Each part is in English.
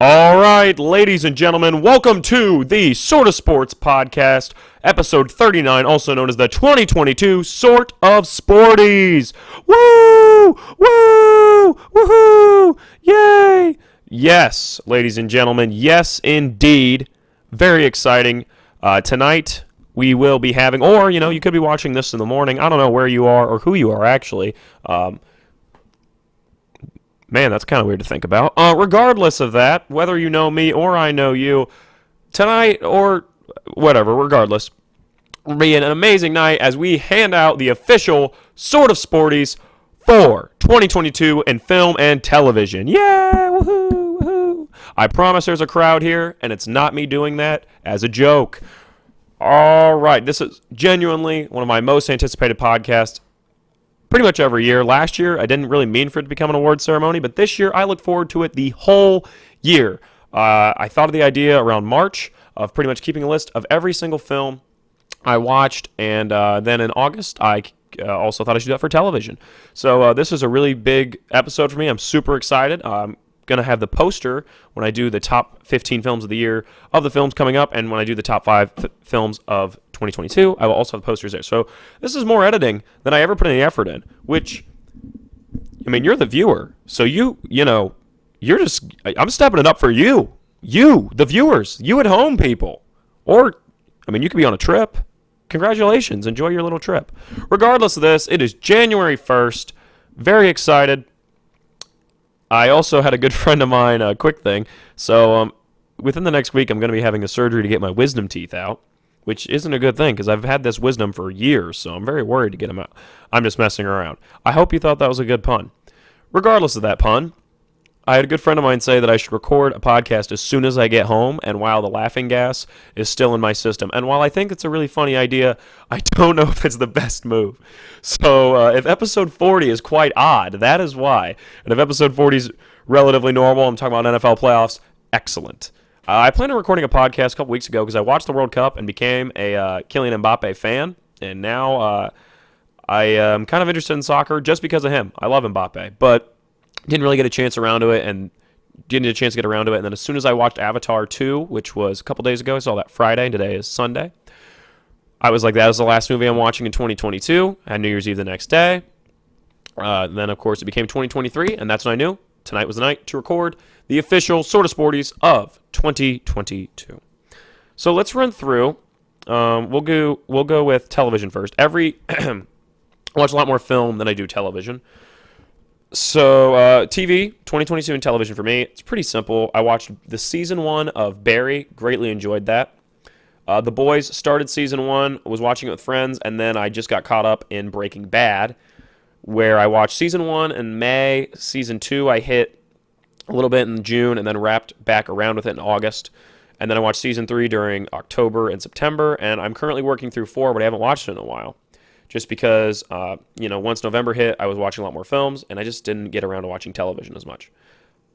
All right, ladies and gentlemen, welcome to the Sort of Sports Podcast, episode 39, also known as the 2022 Sort of Sporties. Woo! Woo! Woohoo! Yay! Yes, ladies and gentlemen, yes, indeed. Very exciting. Tonight, we will be having, or, you could be watching this in the morning. I don't know where you are or who you are, actually. Man, that's kind of weird to think about. Regardless of that, whether you know me or I know you, tonight or whatever, regardless, will be an amazing night as we hand out the official Sort of Sporties for 2022 in film and television. Yeah! Woohoo! Woohoo! I promise there's a crowd here, and it's not me doing that as a joke. All right, this is genuinely one of my most anticipated podcasts pretty much every year. Last year, I didn't really mean for it to become an award ceremony, but this year, I look forward to it the whole year. I thought of the idea around March of pretty much keeping a list of every single film I watched, and then in August, I also thought I should do that for television. So this is a really big episode for me. I'm super excited. I'm going to have the poster when I do the top 15 films of the year of the films coming up, and when I do the top 5 films of 2022, I will also have posters there. So this is more editing than I ever put any effort in, which, I mean, you're the viewer. So you're just, I'm stepping it up for you. You, the viewers, you at home people. Or, I mean, you could be on a trip. Congratulations. Enjoy your little trip. Regardless of this, it is January 1st. Very excited. I also had a good friend of mine, a quick thing. So within the next week, I'm going to be having a surgery to get my wisdom teeth out, which isn't a good thing because I've had this wisdom for years, so I'm very worried to get them out. I'm just messing around. I hope you thought that was a good pun. Regardless of that pun, I had a good friend of mine say that I should record a podcast as soon as I get home and while the laughing gas is still in my system. And while I think it's a really funny idea, I don't know if it's the best move. So if episode 40 is quite odd, that is why. And if episode 40 is relatively normal, I'm talking about NFL playoffs, excellent. I planned on recording a podcast a couple weeks ago because I watched the World Cup and became a Kylian Mbappe fan. And now I am kind of interested in soccer just because of him. I love Mbappe, but didn't really get a chance around to it and didn't get a chance to get around to it. And then as soon as I watched Avatar 2, which was a couple days ago, I saw that Friday, and today is Sunday, I was like, that was the last movie I'm watching in 2022. I had New Year's Eve the next day. Then, of course, it became 2023, and that's when I knew tonight was the night to record the official Sort of Sporties of 2022. So let's run through. We'll go with television first. I watch a lot more film than I do television. So, TV, 2022 and television for me, it's pretty simple. I watched the season 1 of Barry, greatly enjoyed that. The Boys started season 1, was watching it with friends, and then I just got caught up in Breaking Bad, where I watched season 1 in May, season 2 I hit a little bit in June, and then wrapped back around with it in August. And then I watched season 3 during October and September, and I'm currently working through 4, but I haven't watched it in a while. Just because, once November hit, I was watching a lot more films, and I just didn't get around to watching television as much.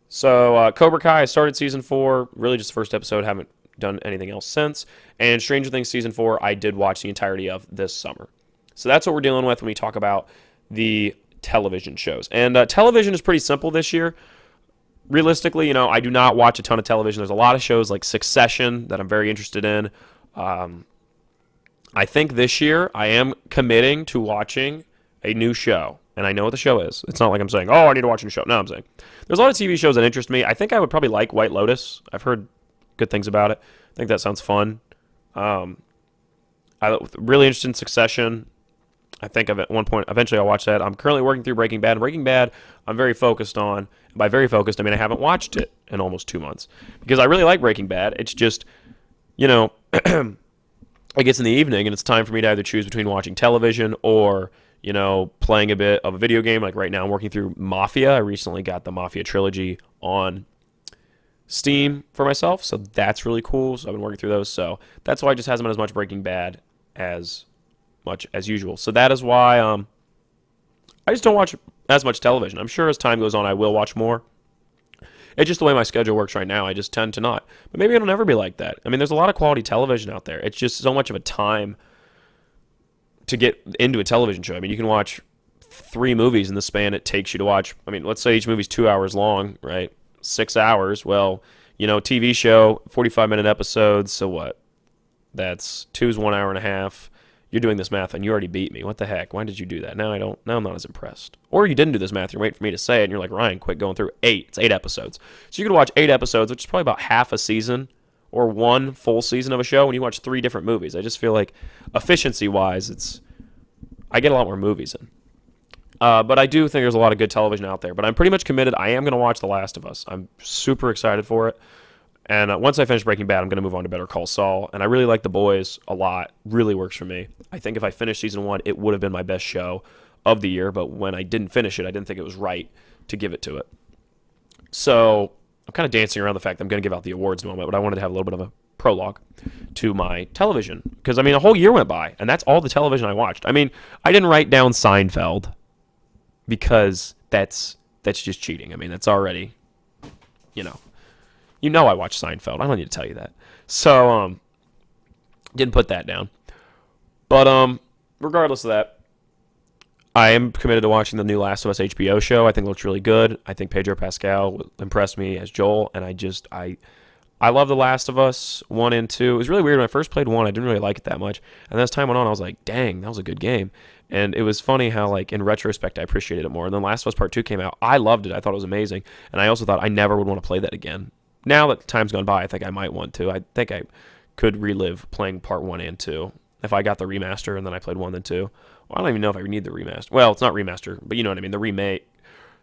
So, Cobra Kai, I started season 4, really just the first episode, haven't done anything else since. And Stranger Things season 4, I did watch the entirety of this summer. So that's what we're dealing with when we talk about the television shows. And television is pretty simple this year. Realistically, I do not watch a ton of television. There's a lot of shows like Succession that I'm very interested in. I think this year I am committing to watching a new show. And I know what the show is. It's not like I'm saying, oh, I need to watch a new show. No, I'm saying there's a lot of TV shows that interest me. I think I would probably like White Lotus. I've heard good things about it. I think that sounds fun. I'm really interested in Succession. I think at one point, eventually I'll watch that. I'm currently working through Breaking Bad. Breaking Bad, I'm very focused on. By very focused, I mean I haven't watched it in almost 2 months. Because I really like Breaking Bad. It's just, it gets in the evening and it's time for me to either choose between watching television or, playing a bit of a video game. Like right now I'm working through Mafia. I recently got the Mafia trilogy on Steam for myself, so that's really cool. So I've been working through those. So that's why it just hasn't been as much Breaking Bad as much as usual. So that is why I just don't watch as much television. I'm sure as time goes on I will watch more. It's just the way my schedule works right now. I just tend to not. But maybe it'll never be like that. I mean, there's a lot of quality television out there. It's just so much of a time to get into a television show. I mean, you can watch 3 movies in the span it takes you to watch. I mean, let's say each movie's 2 hours long, right? 6 hours. Well, TV show, 45-minute episodes. So what? That's two's 1 hour and a half. You're doing this math and you already beat me. What the heck? Why did you do that? Now I'm not as impressed. Or you didn't do this math. You're waiting for me to say it and you're like, Ryan, quit going through 8. It's 8 episodes. So you could watch 8 episodes, which is probably about half a season or one full season of a show when you watch 3 different movies. I just feel like efficiency-wise, I get a lot more movies in. But I do think there's a lot of good television out there. But I'm pretty much committed. I am going to watch The Last of Us. I'm super excited for it. And once I finish Breaking Bad, I'm going to move on to Better Call Saul. And I really like The Boys a lot. Really works for me. I think if I finished season 1, it would have been my best show of the year. But when I didn't finish it, I didn't think it was right to give it to it. So I'm kind of dancing around the fact that I'm going to give out the awards in a moment. But I wanted to have a little bit of a prologue to my television. Because, a whole year went by. And that's all the television I watched. I didn't write down Seinfeld because that's just cheating. That's already, I watched Seinfeld. I don't need to tell you that. So, didn't put that down. But, regardless of that, I am committed to watching the new Last of Us HBO show. I think it looks really good. I think Pedro Pascal impressed me as Joel, and I love The Last of Us 1 and 2. It was really weird. When I first played 1, I didn't really like it that much. And as time went on, I was like, dang, that was a good game. And it was funny how, in retrospect, I appreciated it more. And then Last of Us Part 2 came out. I loved it. I thought it was amazing. And I also thought I never would want to play that again. Now that time's gone by, I think I might want to. I think I could relive playing Part 1 and 2 if I got the remaster and then I played 1 and 2. Well, I don't even know if I need the remaster. Well, it's not remaster, but you know what I mean, the remake.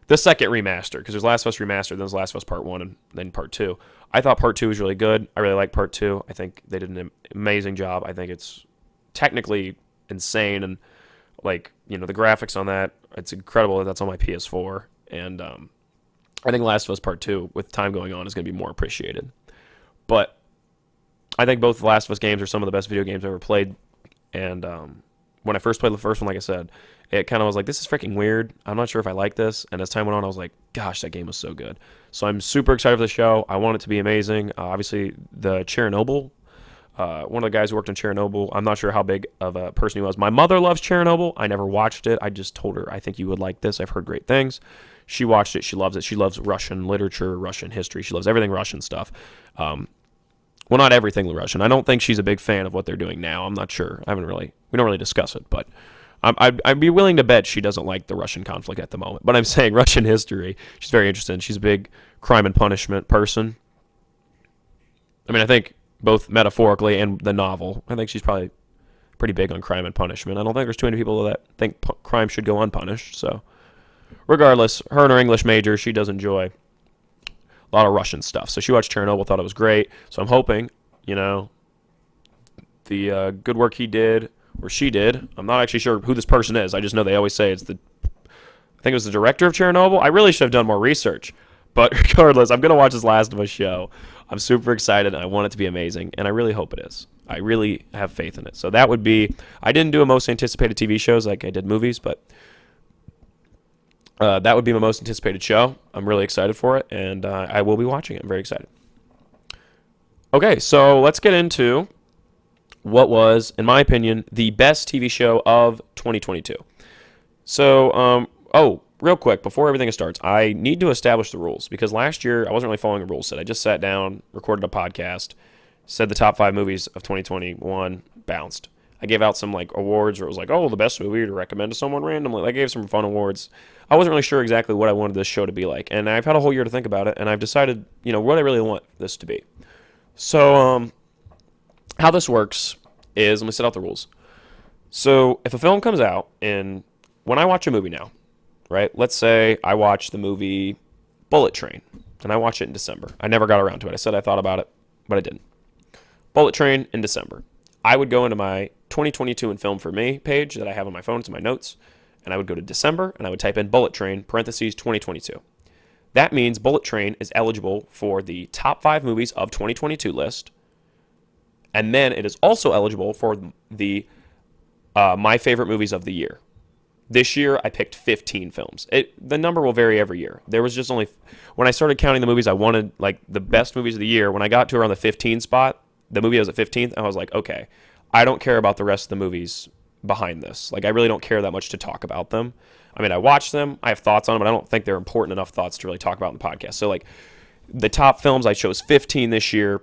The second remaster, because there's Last of Us Remastered, then there's Last of Us Part 1, and then Part 2. I thought Part 2 was really good. I really like Part 2. I think they did an amazing job. I think it's technically insane, and, the graphics on that, it's incredible that that's on my PS4. And I think Last of Us Part 2, with time going on, is going to be more appreciated. But I think both the Last of Us games are some of the best video games I've ever played. And when I first played the first one, like I said, it kind of was like, this is freaking weird. I'm not sure if I like this. And as time went on, I was like, gosh, that game was so good. So I'm super excited for the show. I want it to be amazing. Obviously, the Chernobyl, one of the guys who worked on Chernobyl, I'm not sure how big of a person he was. My mother loves Chernobyl. I never watched it. I just told her, I think you would like this. I've heard great things. She watched it. She loves it. She loves Russian literature, Russian history. She loves everything Russian stuff. Well, not everything Russian. I don't think she's a big fan of what they're doing now. I'm not sure. We don't really discuss it, but I'd be willing to bet she doesn't like the Russian conflict at the moment. But I'm saying Russian history, she's very interested in. She's a big crime and punishment person. I think both metaphorically and the novel, I think she's probably pretty big on crime and punishment. I don't think there's too many people that think crime should go unpunished. So regardless, her and her English major, she does enjoy a lot of Russian stuff. So she watched Chernobyl, thought it was great. So I'm hoping, the good work he did, or she did. I'm not actually sure who this person is. I just know they always say I think it was the director of Chernobyl. I really should have done more research. But regardless, I'm going to watch this Last of Us show. I'm super excited, and I want it to be amazing, and I really hope it is. I really have faith in it. So that would be, I didn't do a most anticipated TV shows like I did movies, but that would be my most anticipated show. I'm really excited for it, and I will be watching it. I'm very excited. Okay, so let's get into what was, in my opinion, the best TV show of 2022. So, real quick, before everything starts, I need to establish the rules, because last year I wasn't really following a rule set. I just sat down, recorded a podcast, said the top 5 movies of 2021, bounced. I gave out some awards where it was the best movie to recommend to someone randomly. I gave some fun awards. I wasn't really sure exactly what I wanted this show to be like, and I've had a whole year to think about it, and I've decided, what I really want this to be. So, how this works is, let me set out the rules. So, if a film comes out, and when I watch a movie now, right, let's say I watch the movie Bullet Train, and I watched it in December. I never got around to it. I said I thought about it, but I didn't. Bullet Train in December. I would go into my 2022 in Film for Me page that I have on my phone. It's in my notes. And I would go to December, and I would type in Bullet Train, parentheses, 2022. That means Bullet Train is eligible for the top 5 movies of 2022 list. And then it is also eligible for the my favorite movies of the year. This year, I picked 15 films. The number will vary every year. There was just only, when I started counting the movies I wanted, the best movies of the year, when I got to around the 15 spot, the movie was at 15th, I was like, okay, I don't care about the rest of the movies behind this. I really don't care that much to talk about them. I watch them, I have thoughts on them, but I don't think they're important enough thoughts to really talk about in the podcast. So, the top films, I chose 15 this year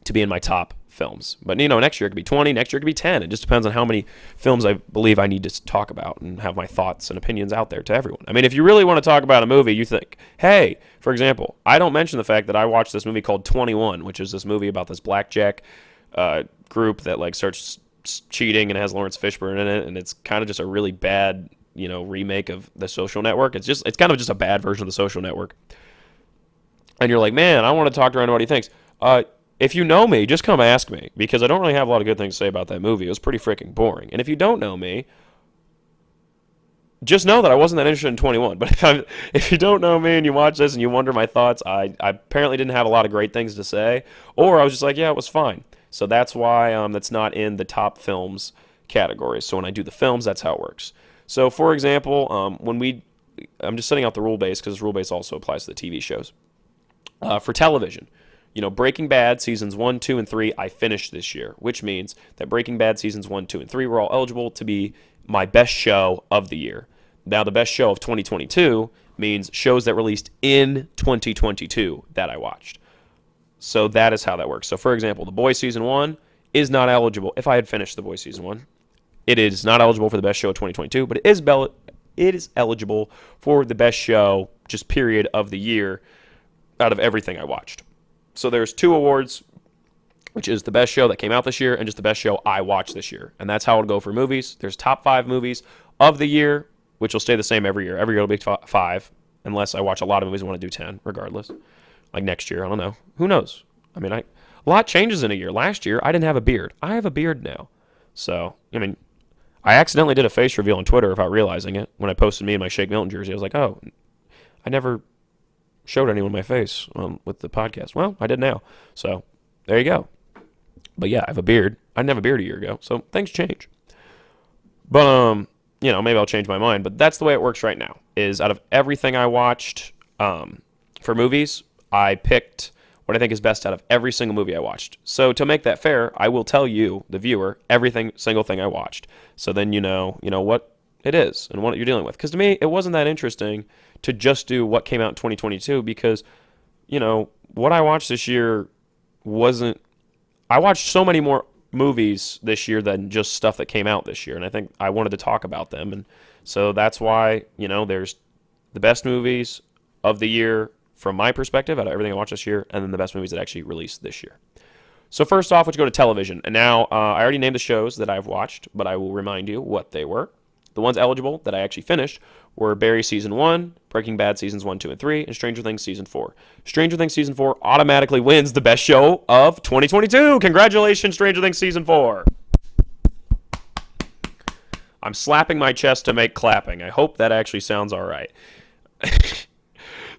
to be in my top films. But, next year it could be 20, next year it could be 10. It just depends on how many films I believe I need to talk about and have my thoughts and opinions out there to everyone. I mean, if you really want to talk about a movie, you think, hey, for example, I don't mention the fact that I watched this movie called 21, which is this movie about this blackjack group that, like, starts cheating and has Lawrence Fishburne in it, and it's kind of just a really bad, remake of The Social Network. It's kind of just a bad version of The Social Network. And you're like, man, I want to talk to Ryan what he thinks. If you know me, just come ask me, because I don't really have a lot of good things to say about that movie. It was pretty freaking boring. And if you don't know me, just know that I wasn't that interested in 21. But if you don't know me and you watch this and you wonder my thoughts, I apparently didn't have a lot of great things to say. Or I was just like, yeah, it was fine. So that's why that's not in the top films category. So when I do the films, that's how it works. So, for example, I'm just setting out the rule base, because rule base also applies to the TV shows. For television, Breaking Bad seasons 1, 2, and 3 I finished this year, which means that Breaking Bad seasons 1, 2, and 3 were all eligible to be my best show of the year. Now, the best show of 2022 means shows that released in 2022 that I watched. So that is how that works. So, for example, The Boys season 1 is not eligible. If I had finished The Boys season 1, it is not eligible for the best show of 2022, but it is eligible for the best show, just period, of the year out of everything I watched. So there's 2 awards, which is the best show that came out this year and just the best show I watched this year. And that's how it'll go for movies. There's top 5 movies of the year, which will stay the same every year. Every year it'll be 5, unless I watch a lot of movies and want to do 10, regardless. Like next year, I don't know. Who knows? I mean, a lot changes in a year. Last year, I didn't have a beard. I have a beard now. So, I accidentally did a face reveal on Twitter without realizing it. When I posted me in my Shake Milton jersey, I was like, oh, I never showed anyone my face with the podcast. Well, I did now. So there you go. But yeah, I have a beard. I didn't have a beard a year ago. So things change. But, maybe I'll change my mind. But that's the way it works right now, is out of everything I watched for movies, I picked what I think is best out of every single movie I watched. So to make that fair, I will tell you, the viewer, single thing I watched. So then you know what it is and what you're dealing with. Because to me, it wasn't that interesting to just do what came out in 2022, because, what I watched this year wasn't... I watched so many more movies this year than just stuff that came out this year, and I think I wanted to talk about them. And so that's why, there's the best movies of the year from my perspective out of everything I watched this year, and then the best movies that actually released this year. So first off, let's go to television. And now, I already named the shows that I've watched, but I will remind you what they were. The ones eligible that I actually finished were Barry Season 1, Breaking Bad Seasons 1, 2, and 3, and Stranger Things Season 4. Stranger Things Season 4 automatically wins the best show of 2022. Congratulations, Stranger Things Season 4. I'm slapping my chest to make clapping. I hope that actually sounds all right.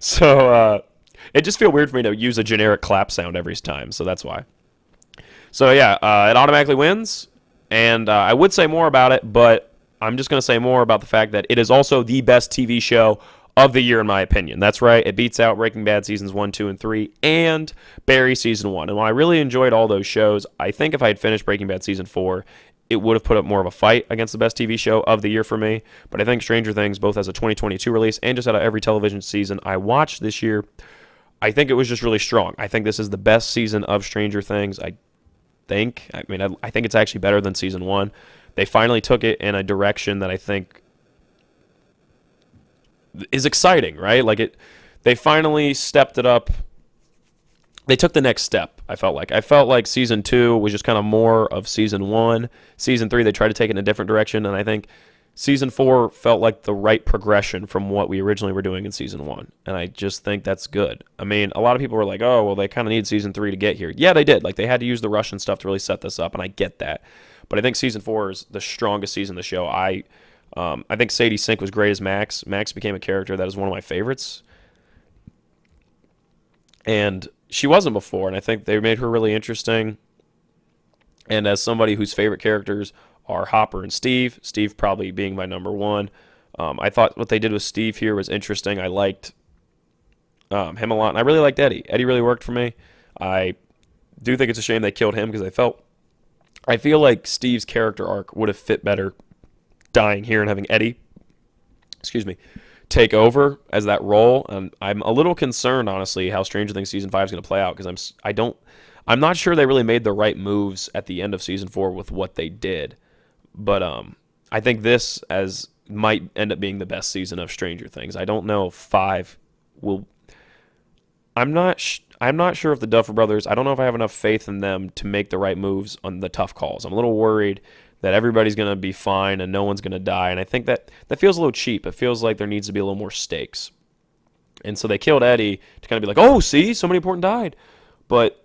So, it just feels weird for me to use a generic clap sound every time, so that's why. So, yeah, it automatically wins, and I would say more about it, but I'm just going to say more about the fact that it is also the best TV show of the year, in my opinion. That's right. It beats out Breaking Bad Seasons 1, 2, and 3, and Barry Season 1. And while I really enjoyed all those shows, I think if I had finished Breaking Bad Season 4, it would have put up more of a fight against the best TV show of the year for me. But I think Stranger Things, both as a 2022 release and just out of every television season I watched this year, I think it was just really strong. I think this is the best season of Stranger Things, I think it's actually better than Season 1. They finally took it in a direction that I think is exciting, right? They finally stepped it up. They took the next step, I felt like. I felt like Season 2 was just kind of more of Season 1. Season 3, they tried to take it in a different direction, and I think Season 4 felt like the right progression from what we originally were doing in Season 1, and I just think that's good. I mean, a lot of people were like, oh, well, they kind of need Season 3 to get here. Yeah, they did. They had to use the Russian stuff to really set this up, and I get that. But I think Season 4 is the strongest season of the show. I think Sadie Sink was great as Max. Max became a character that is one of my favorites. And she wasn't before, and I think they made her really interesting. And as somebody whose favorite characters are Hopper and Steve probably being my number one, I thought what they did with Steve here was interesting. I liked him a lot, and I really liked Eddie. Eddie really worked for me. I do think it's a shame they killed him, because I feel like Steve's character arc would have fit better dying here and having Eddie, take over as that role. And I'm a little concerned, honestly, how Stranger Things season 5 is going to play out because I'm not sure they really made the right moves at the end of season 4 with what they did. But I think this as might end up being the best season of Stranger Things. I don't know if 5 will. I'm not sure if the Duffer Brothers. I don't know if I have enough faith in them to make the right moves on the tough calls. I'm a little worried that everybody's going to be fine and no one's going to die, and I think that feels a little cheap. It feels like there needs to be a little more stakes. And so they killed Eddie to kind of be like, oh, see, somebody important died. But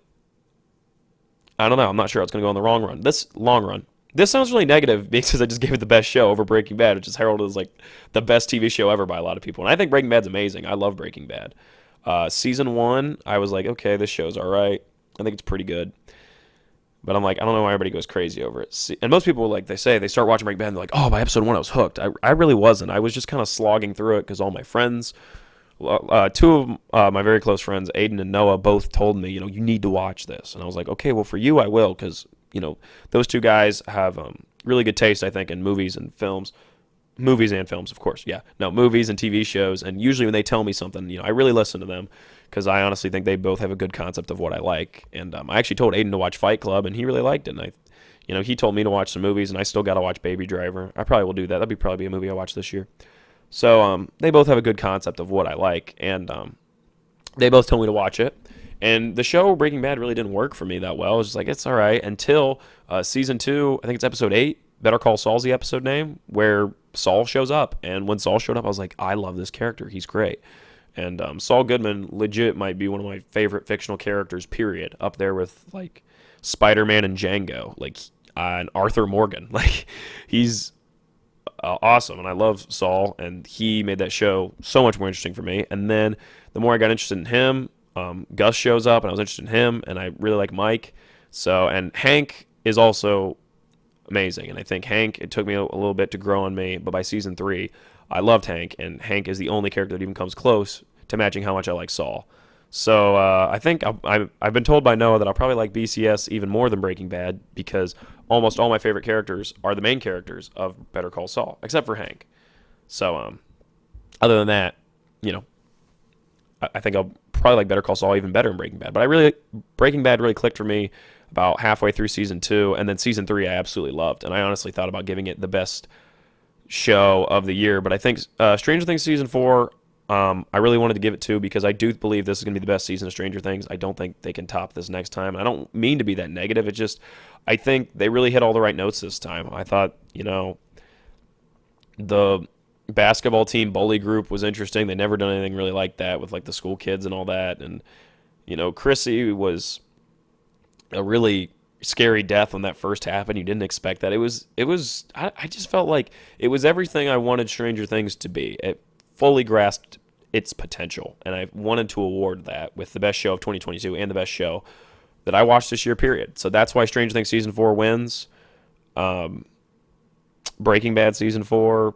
I don't know. I'm not sure how it's going to go in the long run. This sounds really negative because I just gave it the best show over Breaking Bad, which is heralded as like the best TV show ever by a lot of people. And I think Breaking Bad's amazing. I love Breaking Bad. Season 1, I was like, okay, this show's all right. I think it's pretty good. But I'm like, I don't know why everybody goes crazy over it. And most people, like they say, they start watching Breaking Bad and they're like, oh, by episode 1 I was hooked. I really wasn't. I was just kind of slogging through it because all my friends, two of my very close friends, Aiden and Noah, both told me, you need to watch this. And I was like, okay, well, for you I will because, those two guys have really good taste, I think, in movies and films. Movies and films, of course. Yeah. No, movies and TV shows. And usually when they tell me something, I really listen to them because I honestly think they both have a good concept of what I like. And I actually told Aiden to watch Fight Club, and he really liked it. And he told me to watch some movies, and I still got to watch Baby Driver. I probably will do that. That'll probably be a movie I watch this year. So they both have a good concept of what I like, and they both told me to watch it. And the show Breaking Bad really didn't work for me that well. I was just like, it's all right until season 2. I think it's episode 8. Better Call Saul's the episode name, where Saul shows up. And when Saul showed up, I was like, I love this character. He's great. And Saul Goodman legit might be one of my favorite fictional characters, period. Up there with, like, Spider-Man and Django. Like, and Arthur Morgan. Like, he's awesome. And I love Saul. And he made that show so much more interesting for me. And then the more I got interested in him, Gus shows up, and I was interested in him. And I really like Mike. And Hank is also amazing. And I think Hank, it took me a little bit to grow on me, but by season 3, I loved Hank, and Hank is the only character that even comes close to matching how much I like Saul. So I think I've been told by Noah that I'll probably like BCS even more than Breaking Bad because almost all my favorite characters are the main characters of Better Call Saul, except for Hank. So other than that, I think I'll probably like Better Call Saul even better than Breaking Bad. But Breaking Bad really clicked for me about halfway through season 2, and then season 3 I absolutely loved, and I honestly thought about giving it the best show of the year. But I think Stranger Things season 4, I really wanted to give it to because I do believe this is going to be the best season of Stranger Things. I don't think they can top this next time. And I don't mean to be that negative. It's just I think they really hit all the right notes this time. I thought, the basketball team bully group was interesting. They never done anything really like that with like the school kids and all that. And, Chrissy was a really scary death when that first happened. You didn't expect that. I just felt like it was everything I wanted Stranger Things to be. It fully grasped its potential, and I wanted to award that with the best show of 2022 and the best show that I watched this year, period. So that's why Stranger Things season 4 wins. Breaking Bad season 4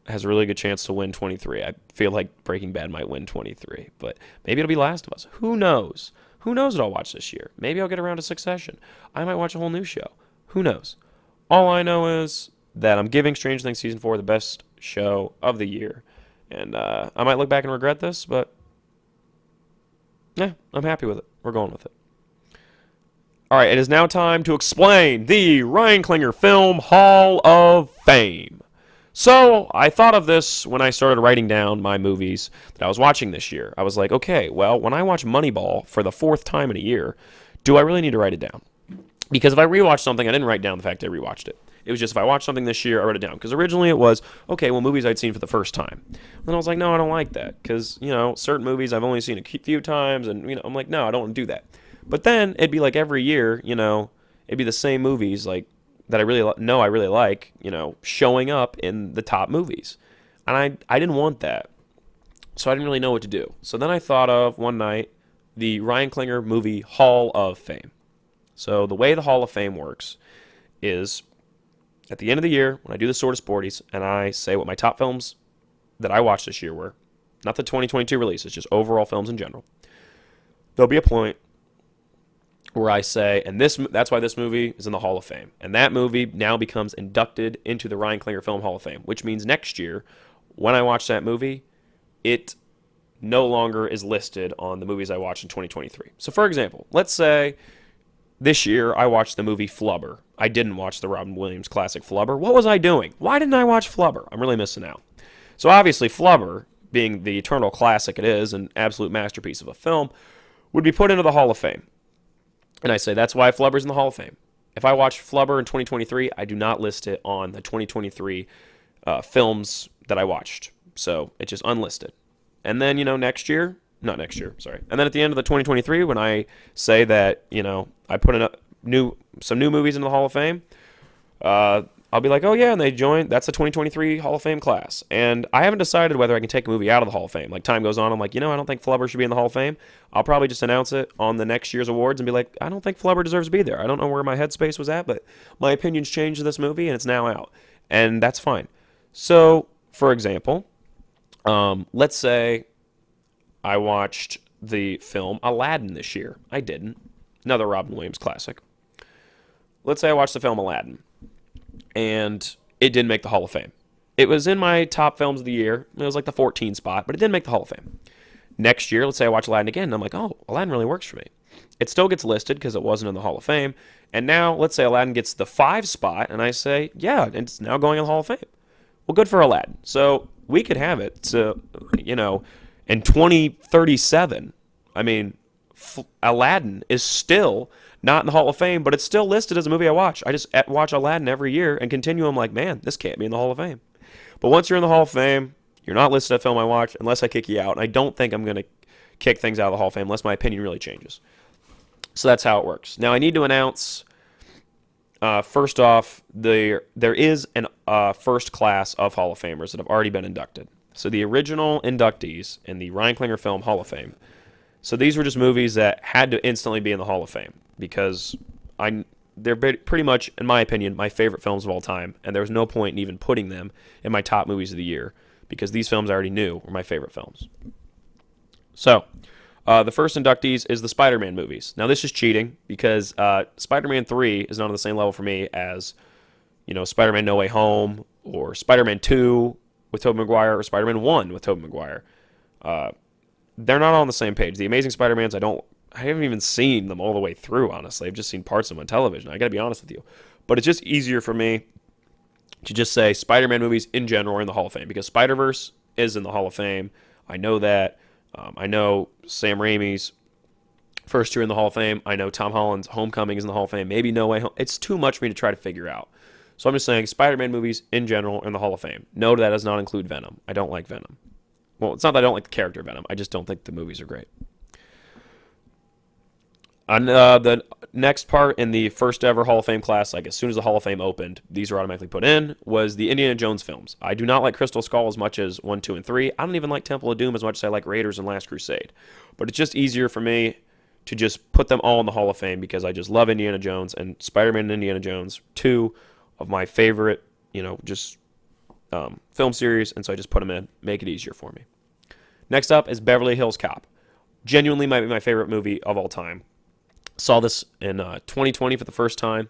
has a really good chance to win 23. I feel like Breaking Bad might win 23, but maybe it'll be Last of Us. Who knows? Who knows what I'll watch this year? Maybe I'll get around to Succession. I might watch a whole new show. Who knows? All I know is that I'm giving Stranger Things Season 4 the best show of the year. And I might look back and regret this, but yeah, I'm happy with it. We're going with it. All right, it is now time to explain the Ryan Klinger Film Hall of Fame. So I thought of this when I started writing down my movies that I was watching this year. I was like, okay, well, when I watch Moneyball for the 4th time in a year, do I really need to write it down? Because if I rewatch something, I didn't write down the fact I rewatched it. It was just if I watched something this year, I wrote it down. Because originally it was, okay, well, movies I'd seen for the first time. And I was like, no, I don't like that. Because, certain movies I've only seen a few times. And, I'm like, no, I don't want to do that. But then it'd be like every year, it'd be the same movies, like, that I really know I really like, showing up in the top movies. And I didn't want that. So I didn't really know what to do. So then I thought of, one night, the Ryan Klinger Movie Hall of Fame. So the way the Hall of Fame works is, at the end of the year, when I do the sort of Sportys, and I say what my top films that I watched this year were, not the 2022 releases, just overall films in general, there'll be a point where I say, and that's why this movie is in the Hall of Fame. And that movie now becomes inducted into the Ryan Klinger Film Hall of Fame, which means next year, when I watch that movie, it no longer is listed on the movies I watched in 2023. So, for example, let's say this year I watched the movie Flubber. I didn't watch the Robin Williams classic Flubber. What was I doing? Why didn't I watch Flubber? I'm really missing out. So, obviously, Flubber, being the eternal classic it is, an absolute masterpiece of a film, would be put into the Hall of Fame. And I say that's why Flubber's in the Hall of Fame. If I watch Flubber in 2023, I do not list it on the 2023 films that I watched. So it's just unlisted. And then, next year, not next year, sorry. And then at the end of the 2023, when I say that, I put in some new movies into the Hall of Fame, I'll be like, oh yeah, and they joined. That's the 2023 Hall of Fame class. And I haven't decided whether I can take a movie out of the Hall of Fame. Like time goes on, I'm like, I don't think Flubber should be in the Hall of Fame. I'll probably just announce it on the next year's awards and be like, I don't think Flubber deserves to be there. I don't know where my headspace was at, but my opinion's changed to this movie and it's now out. And that's fine. So, for example, let's say I watched the film Aladdin this year. I didn't. Another Robin Williams classic. Let's say I watched the film Aladdin, and it didn't make the Hall of Fame. It was in my top films of the year. It was like the 14 spot, but it didn't make the Hall of Fame. Next year, let's say I watch Aladdin again, and I'm like, oh, Aladdin really works for me. It still gets listed because it wasn't in the Hall of Fame. And now, let's say Aladdin gets the 5 spot, and I say, yeah, it's now going in the Hall of Fame. Well, good for Aladdin. So we could have it to, in 2037. I mean, Aladdin is still not in the Hall of Fame, but it's still listed as a movie I watch. I just watch Aladdin every year and continue. I'm like, man, this can't be in the Hall of Fame. But once you're in the Hall of Fame, you're not listed as a film I watch unless I kick you out. And I don't think I'm going to kick things out of the Hall of Fame unless my opinion really changes. So that's how it works. Now I need to announce, first off, there is an first class of Hall of Famers that have already been inducted. So the original inductees in the Ryan Klinger Film Hall of Fame. So these were just movies that had to instantly be in the Hall of Fame because they're pretty much, in my opinion, my favorite films of all time, and there was no point in even putting them in my top movies of the year because these films I already knew were my favorite films. So the first inductees is the Spider-Man movies. Now this is cheating because Spider-Man 3 is not on the same level for me as Spider-Man No Way Home or Spider-Man 2 with Tobey Maguire or Spider-Man 1 with Tobey Maguire. They're not on the same page. The Amazing Spider-Mans, I haven't even seen them all the way through, honestly. I've just seen parts of them on television. I got to be honest with you. But it's just easier for me to just say Spider-Man movies in general are in the Hall of Fame because Spider-Verse is in the Hall of Fame. I know that. I know Sam Raimi's first 2 in the Hall of Fame. I know Tom Holland's Homecoming is in the Hall of Fame. Maybe No Way Home. It's too much for me to try to figure out. So I'm just saying Spider-Man movies in general are in the Hall of Fame. No, that does not include Venom. I don't like Venom. Well, it's not that I don't like the character Venom. I just don't think the movies are great. On the next part in the first ever Hall of Fame class, like as soon as the Hall of Fame opened, these were automatically put in, was the Indiana Jones films. I do not like Crystal Skull as much as 1, 2, and 3. I don't even like Temple of Doom as much as I like Raiders and Last Crusade. But it's just easier for me to just put them all in the Hall of Fame because I just love Indiana Jones and Spider-Man and Indiana Jones, 2 of my favorite, film series, and so I just put them in, make it easier for me. Next up is Beverly Hills Cop. Genuinely might be my favorite movie of all time. Saw this in 2020 for the first time,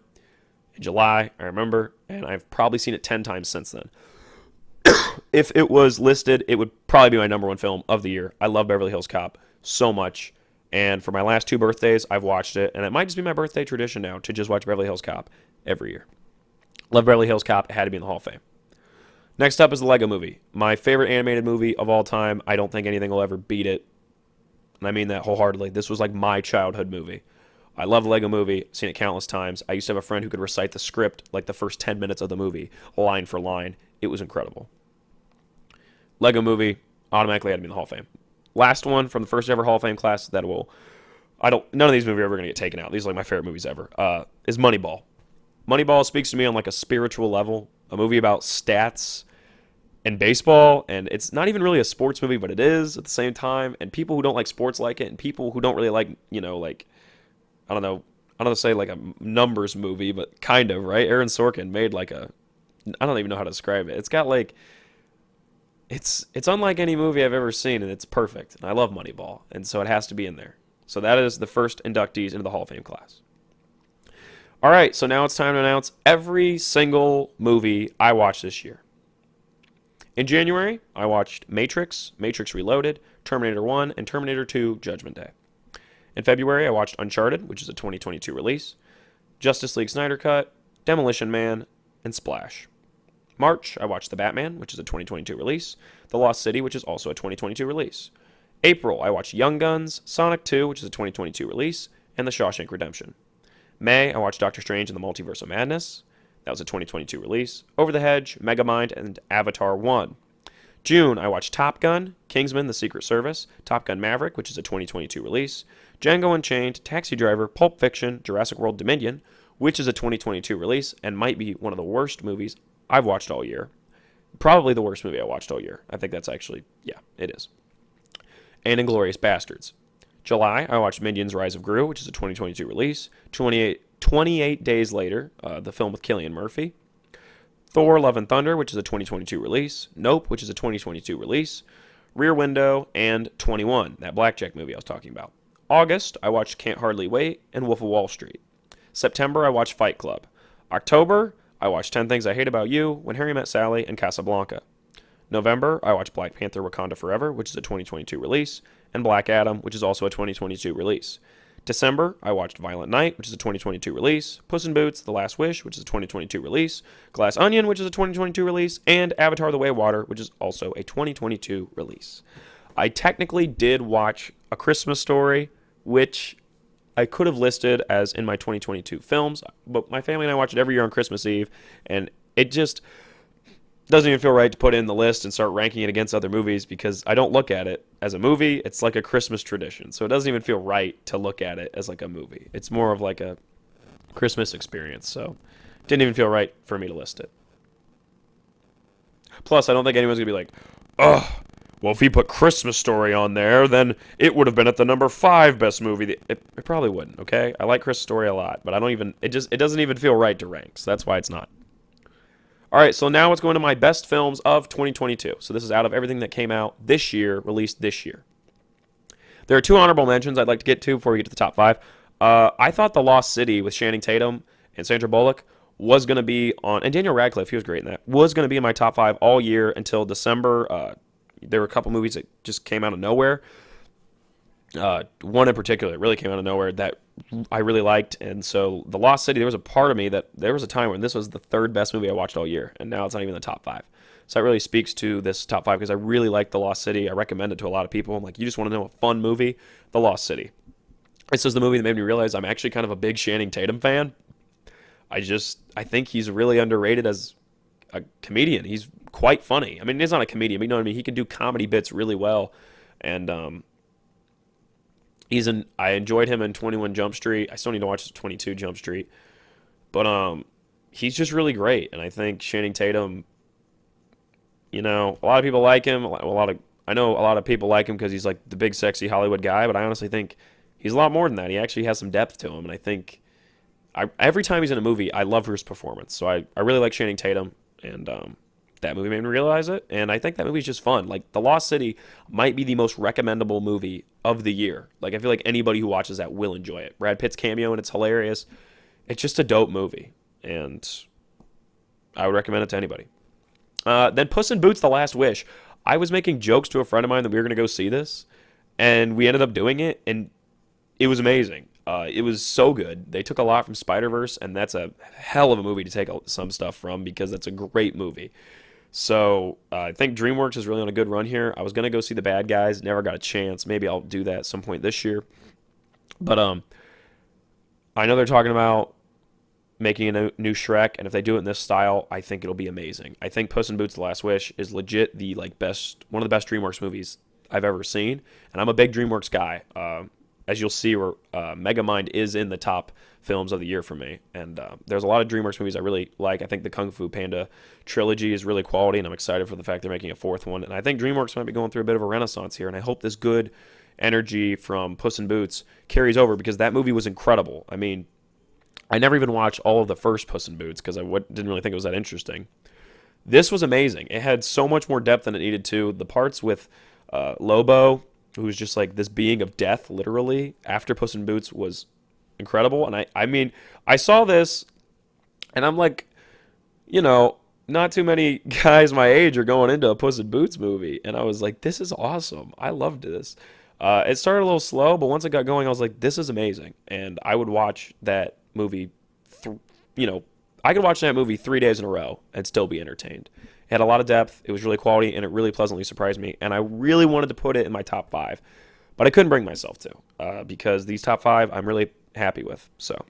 in July, I remember, and I've probably seen it 10 times since then. If it was listed, it would probably be my number 1 film of the year. I love Beverly Hills Cop so much, and for my last 2 birthdays, I've watched it, and it might just be my birthday tradition now to just watch Beverly Hills Cop every year. Love Beverly Hills Cop. It had to be in the Hall of Fame. Next up is the Lego Movie. My favorite animated movie of all time. I don't think anything will ever beat it. And I mean that wholeheartedly. This was like my childhood movie. I love the Lego Movie. I've seen it countless times. I used to have a friend who could recite the script like the first 10 minutes of the movie, line for line. It was incredible. Lego Movie automatically had to be in the Hall of Fame. Last one from the first ever Hall of Fame class none of these movies are ever going to get taken out. These are like my favorite movies ever. Is Moneyball. Moneyball speaks to me on like a spiritual level. A movie about stats and baseball, and it's not even really a sports movie, but it is at the same time, and people who don't like sports like it, and people who don't really like, I don't know, say like a numbers movie, but kind of, right? Aaron Sorkin made like I don't even know how to describe it. It's got like, it's unlike any movie I've ever seen, and it's perfect, and I love Moneyball, and so it has to be in there. So that is the first inductees into the Hall of Fame class. All right, so now it's time to announce every single movie I watched this year. In January, I watched Matrix, Matrix Reloaded, Terminator 1, and Terminator 2 Judgment Day. In February, I watched Uncharted, which is a 2022 release, Justice League Snyder Cut, Demolition Man, and Splash. March, I watched The Batman, which is a 2022 release, The Lost City, which is also a 2022 release. April, I watched Young Guns, Sonic 2, which is a 2022 release, and The Shawshank Redemption. May, I watched Doctor Strange and the Multiverse of Madness. That was a 2022 release. Over the Hedge, Megamind, and Avatar 1. June, I watched Top Gun, Kingsman: The Secret Service, Top Gun Maverick, which is a 2022 release, Django Unchained, Taxi Driver, Pulp Fiction, Jurassic World Dominion, which is a 2022 release and might be one of the worst movies I've watched all year. Probably the worst movie I watched all year. I think that's actually, yeah, it is. And Inglourious Bastards. July, I watched Minions: Rise of Gru, which is a 2022 release. 28 days later, the film with Cillian Murphy. Thor: Love and Thunder, which is a 2022 release. Nope, which is a 2022 release. Rear Window, and 21, that blackjack movie I was talking about. August, I watched Can't Hardly Wait and Wolf of Wall Street. September, I watched Fight Club. October, I watched 10 Things I Hate About You, When Harry Met Sally, and Casablanca. November, I watched Black Panther: Wakanda Forever, which is a 2022 release, and Black Adam, which is also a 2022 release. December, I watched Violent Night, which is a 2022 release, Puss in Boots: The Last Wish, which is a 2022 release, Glass Onion, which is a 2022 release, and Avatar: The Way of Water, which is also a 2022 release. I technically did watch A Christmas Story, which I could have listed as in my 2022 films, but my family and I watch it every year on Christmas Eve, and it just doesn't even feel right to put it in the list and start ranking it against other movies because I don't look at it as a movie. It's like a Christmas tradition, so it doesn't even feel right to look at it as like a movie. It's more of like a Christmas experience, so it didn't even feel right for me to list it. Plus, I don't think anyone's going to be like, oh, well, if he put Christmas Story on there, then it would have been at the number 5 best movie. It probably wouldn't, okay? I like Christmas Story a lot, but it doesn't even feel right to rank, so that's why it's not. All right, so now let's go into my best films of 2022. So this is out of everything that came out this year, released this year. There are 2 honorable mentions I'd like to get to before we get to the top 5. I thought The Lost City with Channing Tatum and Sandra Bullock was going to be on, and Daniel Radcliffe, he was great in that, was going to be in my top 5 all year until December. There were a couple movies that just came out of nowhere. One in particular that really came out of nowhere that I really liked, and so The Lost City, there was a part of me that there was a time when this was the 3rd best movie I watched all year, and now it's not even in the top 5. So that really speaks to this top 5 because I really like The Lost City. I recommend it to a lot of people. I'm like, you just want to know a fun movie? The Lost City. This is the movie that made me realize I'm actually kind of a big Channing Tatum fan. I think he's really underrated as a comedian. He's quite funny. I mean, he's not a comedian, but you know what I mean? He can do comedy bits really well, and I enjoyed him in 21 Jump Street. I still need to watch 22 Jump Street. But he's just really great. And I think Channing Tatum, a lot of people like him. I know a lot of people like him because he's like the big sexy Hollywood guy, but I honestly think he's a lot more than that. He actually has some depth to him. And I think every time he's in a movie, I love his performance. So I really like Channing Tatum. And that movie made me realize it, and I think that movie's just fun. Like, The Lost City might be the most recommendable movie of the year. Like, I feel like anybody who watches that will enjoy it. Brad Pitt's cameo, and it's hilarious. It's just a dope movie, and I would recommend it to anybody. Then Puss in Boots: The Last Wish. I was making jokes to a friend of mine that we were going to go see this, and we ended up doing it, and it was amazing. It was so good. They took a lot from Spider-Verse, and that's a hell of a movie to take some stuff from because that's a great movie. So I think DreamWorks is really on a good run here. I was going to go see The Bad Guys. Never got a chance. Maybe I'll do that at some point this year. But I know they're talking about making a new Shrek, and if they do it in this style, I think it'll be amazing. I think Puss in Boots: The Last Wish is legit one of the best DreamWorks movies I've ever seen, and I'm a big DreamWorks guy. As you'll see, Megamind is in the top films of the year for me, and there's a lot of DreamWorks movies I really like. I think the Kung Fu Panda trilogy is really quality, and I'm excited for the fact they're making a 4th one, and I think DreamWorks might be going through a bit of a renaissance here, and I hope this good energy from Puss in Boots carries over because that movie was incredible. I mean, I never even watched all of the first Puss in Boots because I didn't really think it was that interesting. This was amazing. It had so much more depth than it needed to. The parts with Lobo, who's just like this being of death, literally, after Puss in Boots was incredible. And I mean, I saw this, and I'm like, not too many guys my age are going into a Puss in Boots movie, and I was like, this is awesome. I loved this. It started a little slow, but once it got going, I was like, this is amazing, and I would watch that movie. Th- you know, I could watch that movie 3 days in a row and still be entertained. It had a lot of depth. It was really quality, and it really pleasantly surprised me. And I really wanted to put it in my top five, but I couldn't bring myself to because these top five I'm really happy with. So,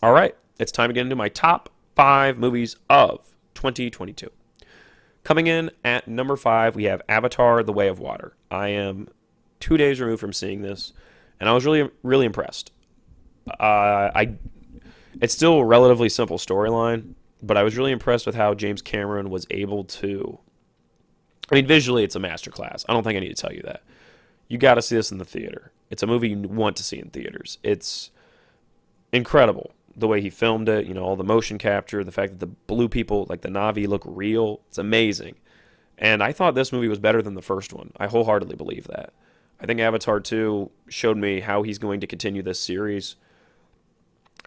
all right, it's time to get into my top five movies of 2022. Coming in at number five, we have Avatar: The Way of Water. I am 2 days removed from seeing this, and I was really, really impressed. I It's still a relatively simple storyline, but I was really impressed with how James Cameron was able to. I mean, visually, it's a masterclass. I don't think I need to tell you that. You got to see this in the theater. It's a movie you want to see in theaters. It's incredible the way he filmed it. You know, all the motion capture, the fact that the blue people, like the Na'vi, look real. It's amazing. And I thought this movie was better than the first one. I wholeheartedly believe that. I think Avatar 2 showed me how he's going to continue this series.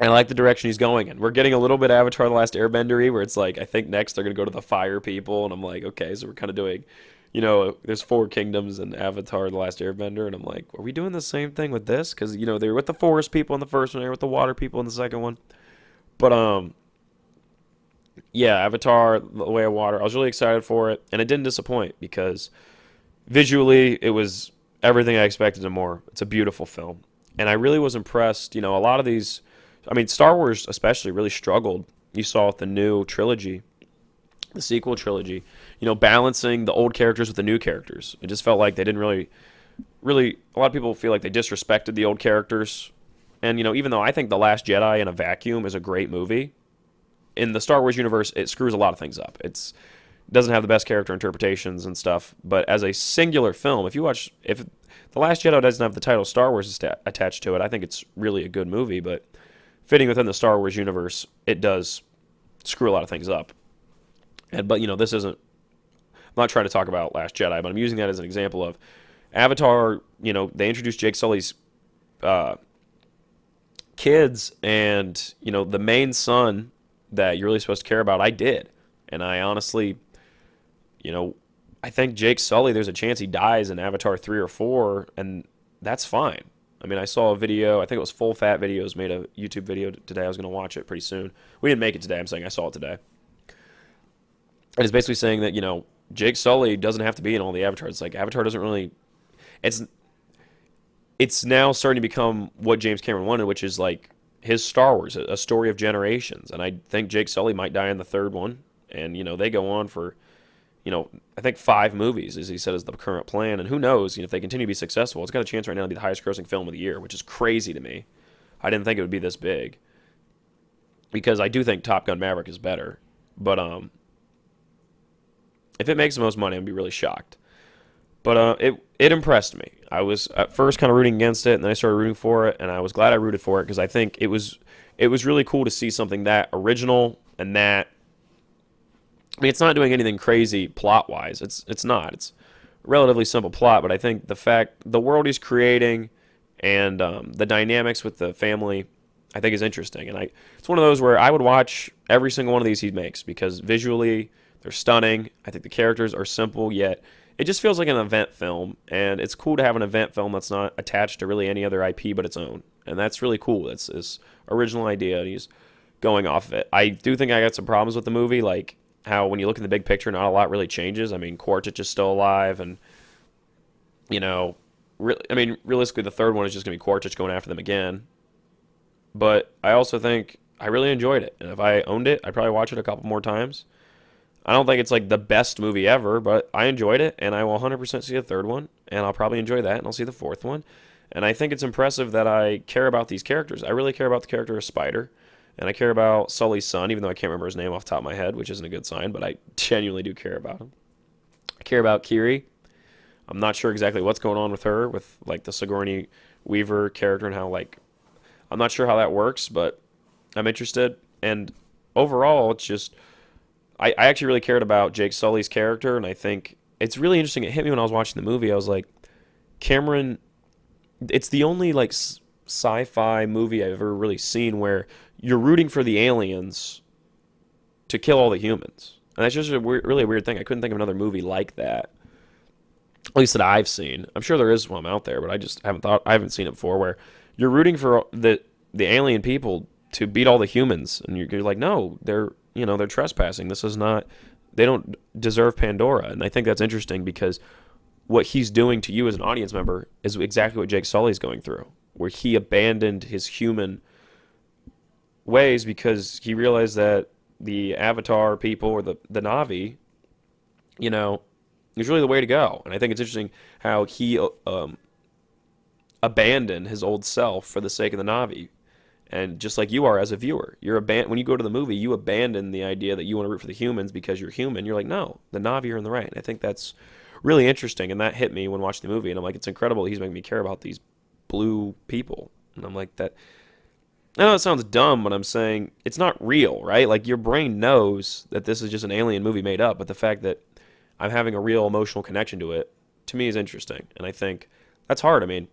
I like the direction he's going in. We're getting a little bit Avatar: The Last Airbender-y, where it's like, I think next they're going to go to the fire people, and I'm like, okay, so we're kind of doing, there's four kingdoms in Avatar: The Last Airbender, and I'm like, are we doing the same thing with this? Because, they were with the forest people in the first one, they were with the water people in the second one. But, yeah, Avatar: The Way of Water, I was really excited for it, and it didn't disappoint, because visually, it was everything I expected and more. It's a beautiful film. And I really was impressed. A lot of these, I mean, Star Wars especially really struggled. You saw with the new trilogy, the sequel trilogy, balancing the old characters with the new characters. It just felt like they didn't really, a lot of people feel like they disrespected the old characters. And, even though I think The Last Jedi in a vacuum is a great movie, in the Star Wars universe, it screws a lot of things up. It doesn't have the best character interpretations and stuff, but as a singular film, if The Last Jedi doesn't have the title Star Wars attached to it, I think it's really a good movie, but fitting within the Star Wars universe, it does screw a lot of things up. But this isn't. I'm not trying to talk about Last Jedi, but I'm using that as an example of Avatar. They introduced Jake Sully's kids, and the main son that you're really supposed to care about. I did, and I honestly, I think Jake Sully. There's a chance he dies in Avatar 3 or 4, and that's fine. I mean, I saw a video. I think it was Full Fat Videos made a YouTube video today. I was going to watch it pretty soon. We didn't make it today. I'm saying I saw it today. And it's basically saying that, Jake Sully doesn't have to be in all the Avatars. It's like Avatar doesn't really. It's now starting to become what James Cameron wanted, which is like his Star Wars, a story of generations. And I think Jake Sully might die in the third one. And, they go on for, I think 5 movies, as he said, is the current plan. And who knows, if they continue to be successful, it's got a chance right now to be the highest grossing film of the year, which is crazy to me. I didn't think it would be this big. Because I do think Top Gun Maverick is better. But if it makes the most money, I'd be really shocked. But it impressed me. I was at first kind of rooting against it, and then I started rooting for it, and I was glad I rooted for it because I think it was really cool to see something that original and that. I mean, it's not doing anything crazy plot-wise. It's not. It's a relatively simple plot, but I think the world he's creating and the dynamics with the family, I think is interesting. And it's one of those where I would watch every single one of these he makes because visually they're stunning. I think the characters are simple, yet it just feels like an event film. And it's cool to have an event film that's not attached to really any other IP but its own. And that's really cool. It's his original idea, and he's going off of it. I do think I got some problems with the movie, like how when you look in the big picture, not a lot really changes. I mean, Quaritch is still alive, and realistically, the third one is just going to be Quaritch going after them again. But I also think I really enjoyed it, and if I owned it, I'd probably watch it a couple more times. I don't think it's like the best movie ever, but I enjoyed it, and I will 100% see the third one, and I'll probably enjoy that, and I'll see the fourth one. And I think it's impressive that I care about these characters. I really care about the character of Spider. And I care about Sully's son, even though I can't remember his name off the top of my head, which isn't a good sign, but I genuinely do care about him. I care about Kiri. I'm not sure exactly what's going on with her, with like the Sigourney Weaver character and how I'm not sure how that works, but I'm interested. And overall, it's just, I actually really cared about Jake Sully's character, and I think it's really interesting. It hit me when I was watching the movie. I was like, Cameron, it's the only sci-fi movie I've ever really seen where you're rooting for the aliens to kill all the humans. And that's just a really weird thing. I couldn't think of another movie like that, at least that I've seen. I'm sure there is one out there, but I haven't seen it before, where you're rooting for the alien people to beat all the humans, and you're like, no, they're trespassing. This is not. They don't deserve Pandora, and I think that's interesting because what he's doing to you as an audience member is exactly what Jake Sully's going through, where he abandoned his human ways because he realized that the Avatar people or the Na'vi, is really the way to go. And I think it's interesting how he abandoned his old self for the sake of the Na'vi. And just like you are as a viewer, when you go to the movie, you abandon the idea that you want to root for the humans because you're human. You're like, no, the Na'vi are in the right. And I think that's really interesting, and that hit me when watching the movie. And I'm like, it's incredible he's making me care about these blue people. And I'm like, that. I know it sounds dumb, but I'm saying it's not real, right? Like, your brain knows that this is just an alien movie made up, but the fact that I'm having a real emotional connection to it, to me, is interesting. And I think that's hard. I mean,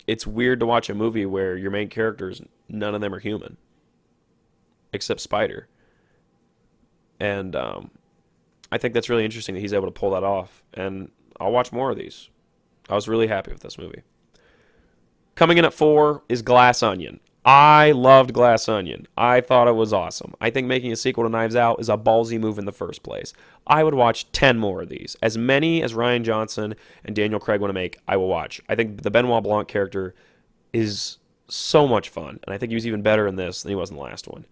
it's weird to watch a movie where your main characters, none of them are human, except Spider. And I think that's really interesting that he's able to pull that off. And I'll watch more of these. I was really happy with this movie. Coming in at 4 is Glass Onion. I loved Glass Onion. I thought it was awesome. I think making a sequel to Knives Out is a ballsy move in the first place. I would watch 10 more of these. As many as Rian Johnson and Daniel Craig want to make, I will watch. I think the Benoit Blanc character is so much fun, and I think he was even better in this than he was in the last one.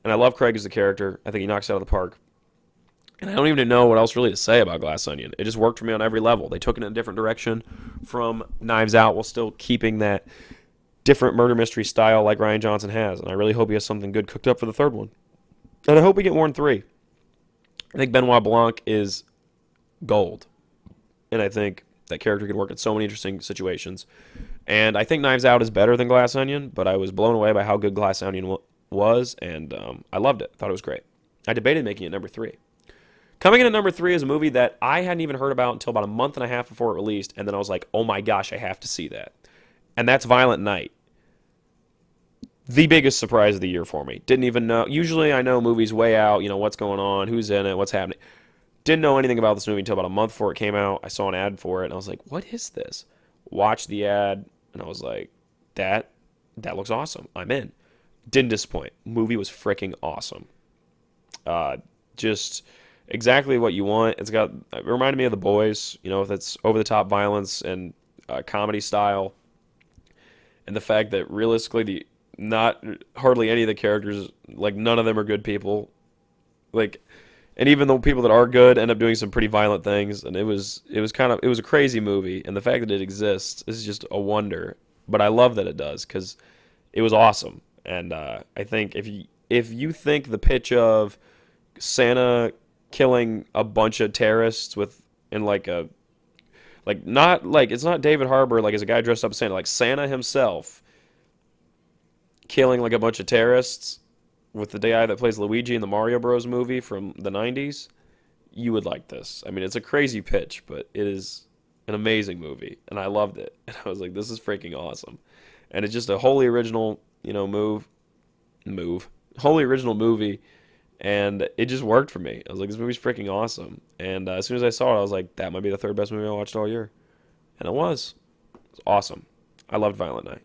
And I love Craig as the character. I think he knocks it out of the park. And I don't even know what else really to say about Glass Onion. It just worked for me on every level. They took it in a different direction from Knives Out while still keeping that different murder mystery style like Rian Johnson has. And I really hope he has something good cooked up for the third one. And I hope we get more in 3. I think Benoit Blanc is gold. And I think that character could work in so many interesting situations. And I think Knives Out is better than Glass Onion, but I was blown away by how good Glass Onion was, and I loved it. Thought it was great. I debated making it number 3. Coming in at number 3 is a movie that I hadn't even heard about until about a month and a half before it released, and then I was like, oh my gosh, I have to see that. And that's Violent Night. The biggest surprise of the year for me. Didn't even know. Usually I know movies way out, what's going on, who's in it, what's happening. Didn't know anything about this movie until about a month before it came out. I saw an ad for it, and I was like, what is this? Watched the ad, and I was like, that looks awesome. I'm in. Didn't disappoint. Movie was freaking awesome. Just exactly what you want. It reminded me of The Boys, if it's over-the-top violence and comedy style. And the fact that realistically, not hardly any of the characters, like none of them are good people. Like, and even the people that are good end up doing some pretty violent things. And it was a crazy movie. And the fact that it exists is just a wonder. But I love that it does because it was awesome. And I think if you think the pitch of Santa killing a bunch of terrorists it's not David Harbour as a guy dressed up as Santa, like Santa himself killing like a bunch of terrorists with the guy that plays Luigi in the Mario Bros movie from the 90s, you would like this. I mean, it's a crazy pitch, but it is an amazing movie, and I loved it. And I was like, this is freaking awesome. And it's just a wholly original, wholly original movie. And it just worked for me. I was like, this movie's freaking awesome. And as soon as I saw it, I was like, that might be the third best movie I watched all year. And it was. It was awesome. I loved Violent Night.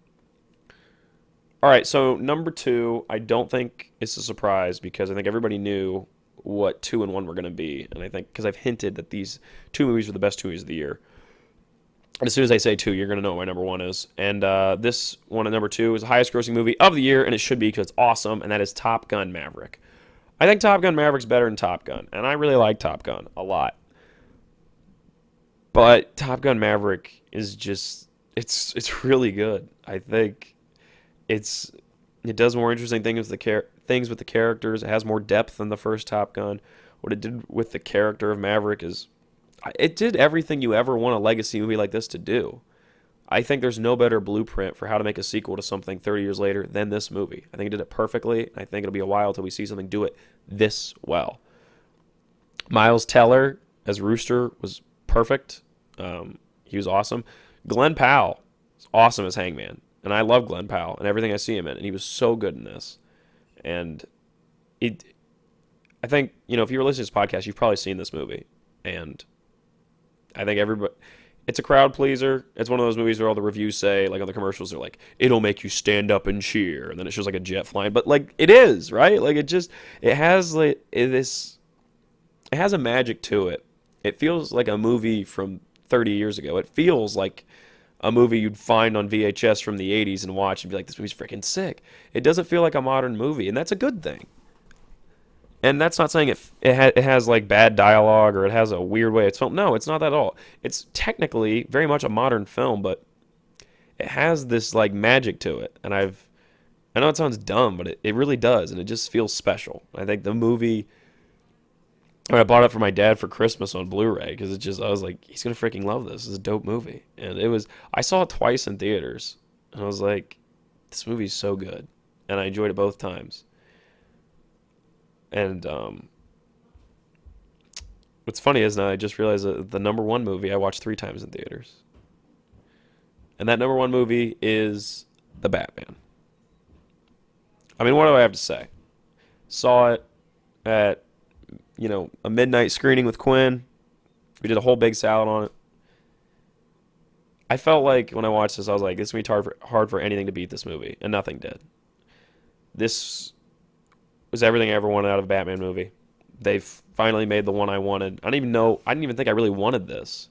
All right, so number 2, I don't think it's a surprise because I think everybody knew what 2 and 1 were going to be. And I think because I've hinted that these 2 movies were the best 2 movies of the year. And as soon as I say 2, you're going to know what my number 1 is. And this one at number 2 is the highest grossing movie of the year, and it should be because it's awesome, and that is Top Gun Maverick. I think Top Gun Maverick's better than Top Gun, and I really like Top Gun a lot. But Top Gun Maverick is just it's really good. I think it does more interesting things with the characters. It has more depth than the first Top Gun. What it did with the character of Maverick is it did everything you ever want a legacy movie like this to do. I think there's no better blueprint for how to make a sequel to something 30 years later than this movie. I think it did it perfectly. I think it'll be a while till we see something do it this well. Miles Teller as Rooster was perfect. He was awesome. Glenn Powell is awesome as Hangman. And I love Glenn Powell and everything I see him in. And he was so good in this. And it. I think, if you were listening to this podcast, you've probably seen this movie, and I think everybody. It's a crowd pleaser. It's one of those movies where all the reviews say, like on the commercials, they're like, "It'll make you stand up and cheer," and then it shows like a jet flying. But like it is, right? Like it has like this. It has a magic to it. It feels like a movie from 30 years ago. It feels like a movie you'd find on VHS from the 80s and watch and be like, this movie's freaking sick. It doesn't feel like a modern movie, and that's a good thing. And that's not saying it has like bad dialogue or it has a weird way it's filmed. No, it's not that at all. It's technically very much a modern film, but it has this like magic to it. And I know it sounds dumb, but it really does, and it just feels special. I think the movie. I bought it for my dad for Christmas on Blu-ray because I was like, he's gonna freaking love this. This is a dope movie, and I saw it twice in theaters, and I was like, this movie's so good, and I enjoyed it both times. And what's funny is now I just realized that the number one movie I watched 3 times in theaters, and that number one movie is The Batman. I mean, what do I have to say? Saw it at a midnight screening with Quinn. We did a whole big salad on it. I felt like when I watched this, I was like, this is going to be hard for anything to beat this movie, and nothing did. This was everything I ever wanted out of a Batman movie. They've finally made the one I wanted. I didn't even think I really wanted this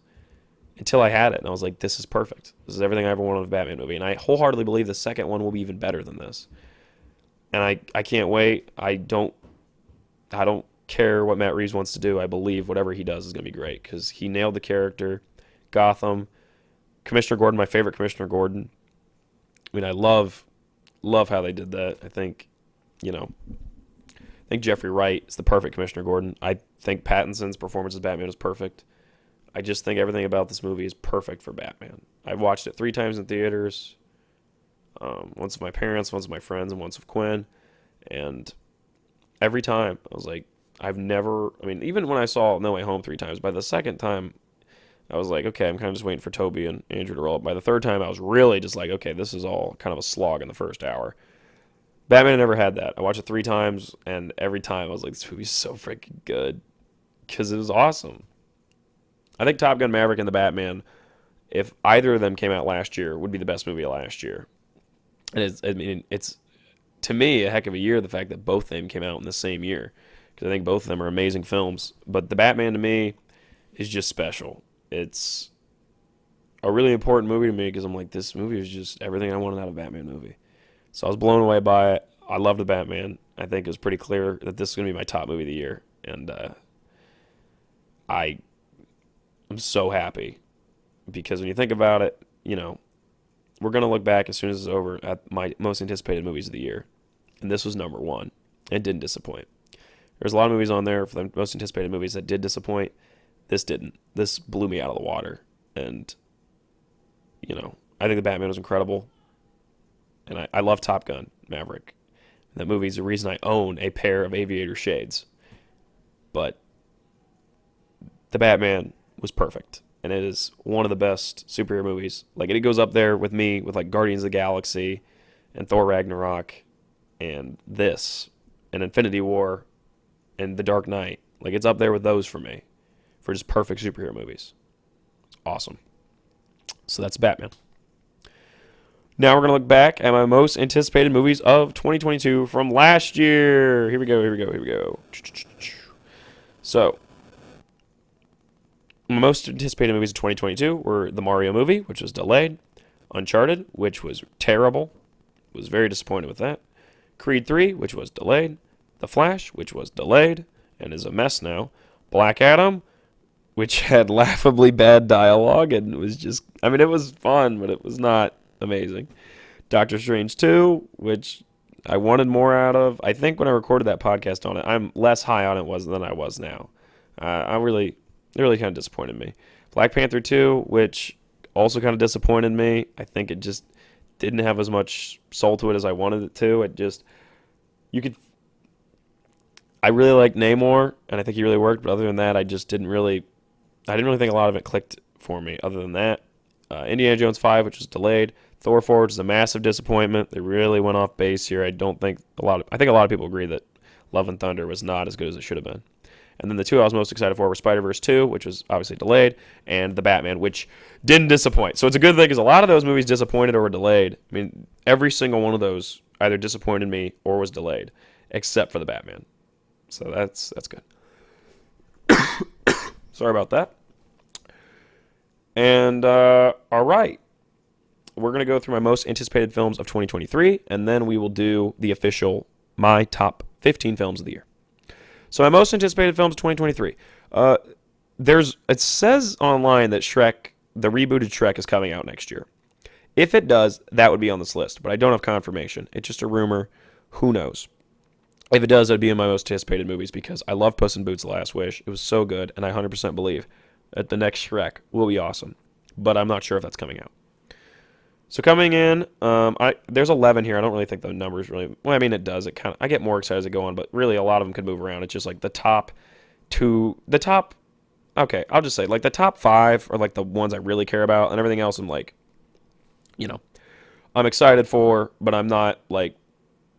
until I had it, and I was like, this is perfect. This is everything I ever wanted of a Batman movie, and I wholeheartedly believe the second one will be even better than this. And I can't wait. I don't care what Matt Reeves wants to do. I believe whatever he does is going to be great because he nailed the character. Gotham, Commissioner Gordon, my favorite Commissioner Gordon. I mean, I love how they did that. I think Jeffrey Wright is the perfect Commissioner Gordon. I think Pattinson's performance as Batman is perfect. I just think everything about this movie is perfect for Batman. I've watched it 3 times in theaters. Once with my parents, once with my friends, and once with Quinn. And every time I was like, even when I saw No Way Home 3 times, by the second time, I was like, okay, I'm kind of just waiting for Toby and Andrew to roll up. By the third time, I was really just like, okay, this is all kind of a slog in the first hour. Batman never had that. I watched it 3 times, and every time I was like, this movie's so freaking good because it was awesome. I think Top Gun Maverick and The Batman, if either of them came out last year, would be the best movie of last year. And it's to me a heck of a year, the fact that both of them came out in the same year. Because I think both of them are amazing films. But The Batman, to me, is just special. It's a really important movie to me because I'm like, this movie is just everything I wanted out of a Batman movie. So I was blown away by it. I love The Batman. I think it was pretty clear that this is going to be my top movie of the year. And I'm so happy. Because when you think about it, we're going to look back as soon as it's over at my most anticipated movies of the year. And this was number one. It didn't disappoint. There's a lot of movies on there for the most anticipated movies that did disappoint. This didn't. This blew me out of the water. And, I think The Batman was incredible. And I love Top Gun Maverick. And that movie is the reason I own a pair of aviator shades. But The Batman was perfect. And it is one of the best superhero movies. Like, it goes up there with me with, like, Guardians of the Galaxy and Thor Ragnarok and this and Infinity War and The Dark Knight. Like, it's up there with those for me. For just perfect superhero movies. It's awesome. So that's Batman. Now we're going to look back at my most anticipated movies of 2022 from last year. Here we go. So, my most anticipated movies of 2022 were the Mario movie, which was delayed. Uncharted, which was terrible. Was very disappointed with that. Creed 3, which was delayed. The Flash, which was delayed and is a mess now. Black Adam, which had laughably bad dialogue and was just, it was fun, but it was not amazing. Doctor Strange 2, which I wanted more out of. I think when I recorded that podcast on it, I'm less high on it than I was now. It really kind of disappointed me. Black Panther 2, which also kind of disappointed me. I think it just didn't have as much soul to it as I wanted it to. I really liked Namor, and I think he really worked, but other than that, I didn't really think a lot of it clicked for me. Other than that, Indiana Jones 5, which was delayed. Thor 4, which is a massive disappointment. They really went off base here. I think a lot of people agree that a Love and Thunder was not as good as it should have been. And then the two I was most excited for were Spider-Verse 2, which was obviously delayed, and The Batman, which didn't disappoint. So it's a good thing because a lot of those movies disappointed or were delayed. I mean, every single one of those either disappointed me or was delayed, except for The Batman. So that's good. Sorry about that. And, all right. We're going to go through my most anticipated films of 2023, and then we will do the official, my top 15 films of the year. So my most anticipated films of 2023. It says online that Shrek, the rebooted Shrek, is coming out next year. If it does, that would be on this list, but I don't have confirmation. It's just a rumor. Who knows? If it does, it would be in my most anticipated movies because I love Puss in Boots: The Last Wish. It was so good, and I 100% believe that the next Shrek will be awesome. But I'm not sure if that's coming out. So coming in, there's 11 here. I don't really think the numbers really. Well, I mean it does. I get more excited as I go on, but really a lot of them could move around. It's just like the top two, the top. Okay, I'll just say like the top 5 are like the ones I really care about, and everything else I'm like, I'm excited for, but I'm not like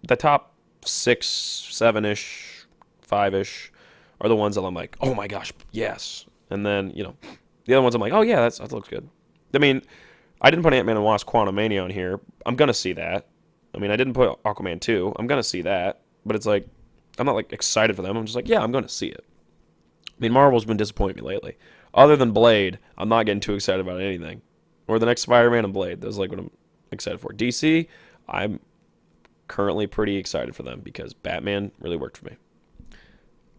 the top 6, 7-ish, 5-ish are the ones that I'm like, oh my gosh, yes. And then the other ones I'm like, oh yeah, that looks good. I mean. I didn't put Ant-Man and Wasp: Quantumania on here. I'm going to see that. I mean, I didn't put Aquaman 2. I'm going to see that. But it's like, I'm not like excited for them. I'm just like, yeah, I'm going to see it. I mean, Marvel's been disappointing me lately. Other than Blade, I'm not getting too excited about anything. Or the next Spider-Man and Blade. That's like what I'm excited for. DC, I'm currently pretty excited for them because Batman really worked for me.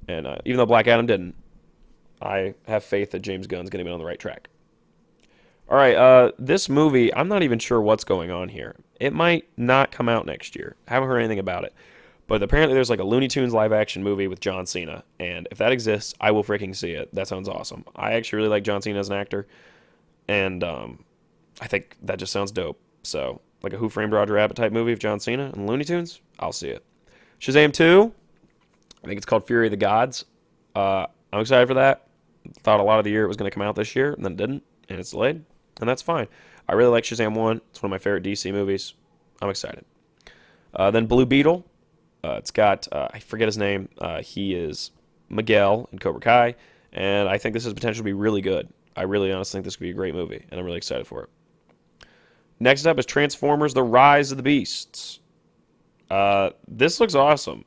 And even though Black Adam didn't, I have faith that James Gunn's going to be on the right track. All right, this movie, I'm not even sure what's going on here. It might not come out next year. I haven't heard anything about it. But apparently there's like a Looney Tunes live-action movie with John Cena. And if that exists, I will freaking see it. That sounds awesome. I actually really like John Cena as an actor. And I think that just sounds dope. So, like a Who Framed Roger Rabbit type movie of John Cena and Looney Tunes, I'll see it. Shazam 2, I think it's called Fury of the Gods. I'm excited for that. Thought a lot of the year it was going to come out this year, and then it didn't. And it's delayed. And that's fine. I really like Shazam 1. It's one of my favorite DC movies. I'm excited. Then Blue Beetle. It's got, I forget his name. He is Miguel in Cobra Kai. And I think this has potential to be really good. I really honestly think this could be a great movie. And I'm really excited for it. Next up is Transformers: The Rise of the Beasts. This looks awesome.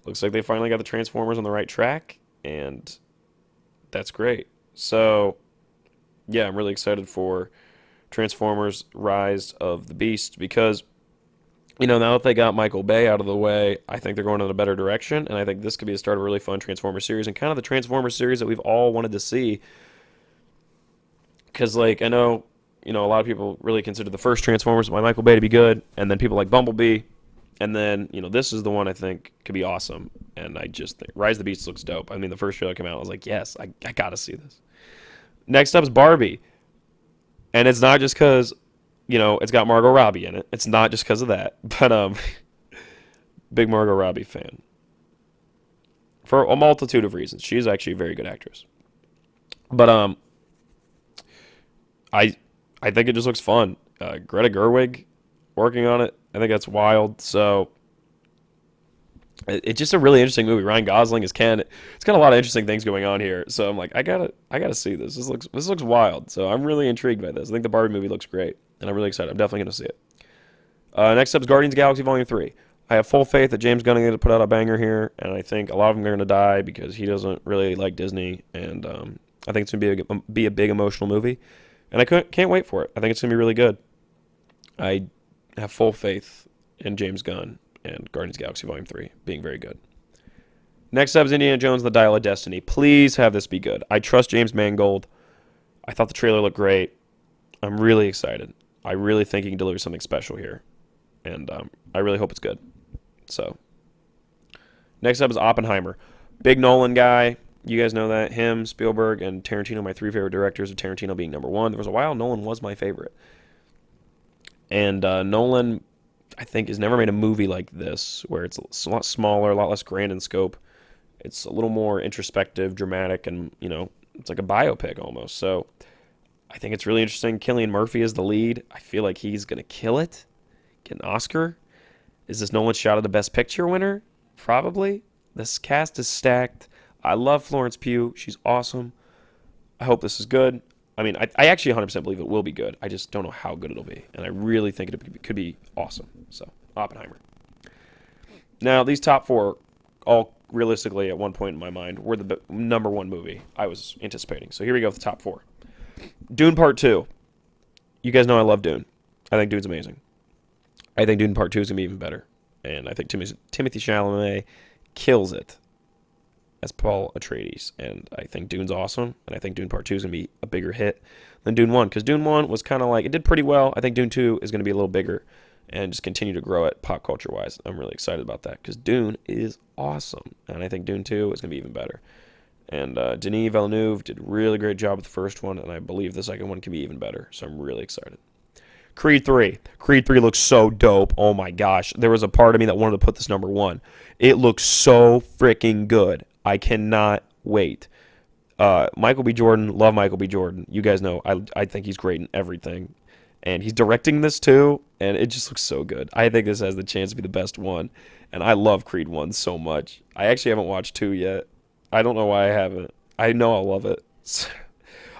Looks like they finally got the Transformers on the right track. And that's great. So... yeah, I'm really excited for Transformers: Rise of the Beast because, now that they got Michael Bay out of the way, I think they're going in a better direction, and I think this could be the start of a really fun Transformers series and kind of the Transformers series that we've all wanted to see. Because, I know, a lot of people really consider the first Transformers by Michael Bay to be good, and then people like Bumblebee, and then, this is the one I think could be awesome, and I just think Rise of the Beast looks dope. I mean, the first trailer came out, I was like, yes, I got to see this. Next up is Barbie. And it's not just because, it's got Margot Robbie in it. It's not just because of that. But, big Margot Robbie fan. For a multitude of reasons. She's actually a very good actress. But, I think it just looks fun. Greta Gerwig working on it. I think that's wild. So... it's just a really interesting movie. Ryan Gosling is Ken. It's got a lot of interesting things going on here. So I'm like, I gotta see this. This looks wild. So I'm really intrigued by this. I think the Barbie movie looks great, and I'm really excited. I'm definitely gonna see it. Next up is Guardians of the Galaxy Volume 3. I have full faith that James Gunn is gonna put out a banger here, and I think a lot of them are gonna die because he doesn't really like Disney, and I think it's gonna be a big emotional movie, and I can't wait for it. I think it's gonna be really good. I have full faith in James Gunn and Guardians of the Galaxy Volume 3 being very good. Next up is Indiana Jones and the Dial of Destiny. Please have this be good. I trust James Mangold. I thought the trailer looked great. I'm really excited. I really think he can deliver something special here. And I really hope it's good. So, next up is Oppenheimer. Big Nolan guy. You guys know that. Him, Spielberg, and Tarantino, my 3 favorite directors, of Tarantino being number 1. There was a while Nolan was my favorite. And Nolan... I think has never made a movie like this where it's a lot smaller, a lot less grand in scope. It's a little more introspective, dramatic, and, it's like a biopic almost. So I think it's really interesting. Cillian Murphy is the lead. I feel like he's going to kill it, get an Oscar. Is this Nolan's shot at the Best Picture winner? Probably. This cast is stacked. I love Florence Pugh. She's awesome. I hope this is good. I mean, I actually 100% believe it will be good. I just don't know how good it'll be. And I really think it could be awesome. So, Oppenheimer. Now, these top four, all realistically at one point in my mind, were the number one movie I was anticipating. So here we go with the top four. Dune Part 2. You guys know I love Dune. I think Dune's amazing. I think Dune Part 2 is going to be even better. And I think Timothy Chalamet kills it as Paul Atreides. And I think Dune's awesome. And I think Dune Part 2 is going to be a bigger hit than Dune 1. Because Dune 1 was kind of like, it did pretty well. I think Dune 2 is going to be a little bigger and just continue to grow it pop culture-wise. I'm really excited about that because Dune is awesome. And I think Dune 2 is going to be even better. And Denis Villeneuve did a really great job with the first one, and I believe the second one can be even better. So I'm really excited. Creed 3. Creed 3 looks so dope. Oh my gosh. There was a part of me that wanted to put this number one. It looks so freaking good. I cannot wait. Michael B. Jordan, love Michael B. Jordan. You guys know I think he's great in everything. And he's directing this too, and it just looks so good. I think this has the chance to be the best one. And I love Creed 1 so much. I actually haven't watched 2 yet. I don't know why I haven't. I know I'll love it.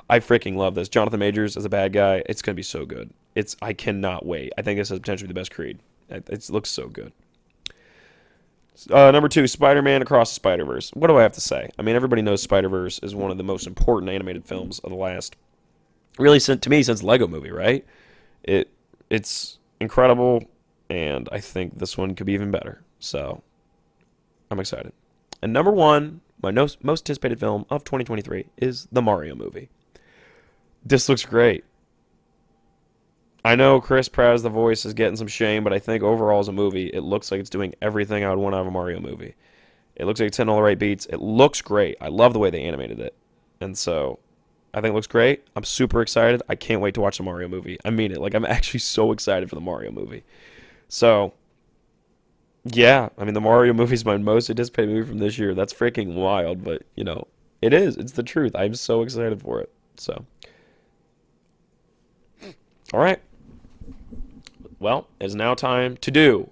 I freaking love this. Jonathan Majors as a bad guy. It's going to be so good. I cannot wait. I think this has potentially the best Creed. It looks so good. Number 2, Spider-Man Across the Spider-Verse. What do I have to say? I mean, everybody knows Spider-Verse is one of the most important animated films of the last, really, to me, since the Lego Movie, right? It's incredible, and I think this one could be even better. So, I'm excited. And number 1, my most anticipated film of 2023 is the Mario movie. This looks great. I know Chris Pratt's the voice is getting some shame, but I think overall as a movie, it looks like it's doing everything I would want out of a Mario movie. It looks like it's hitting all the right beats. It looks great. I love the way they animated it. And so, I think it looks great. I'm super excited. I can't wait to watch the Mario movie. I mean it. Like, I'm actually so excited for the Mario movie. So, yeah. I mean, the Mario movie is my most anticipated movie from this year. That's freaking wild, but, you know, it is. It's the truth. I'm so excited for it. So, all right. Well, it's now time to do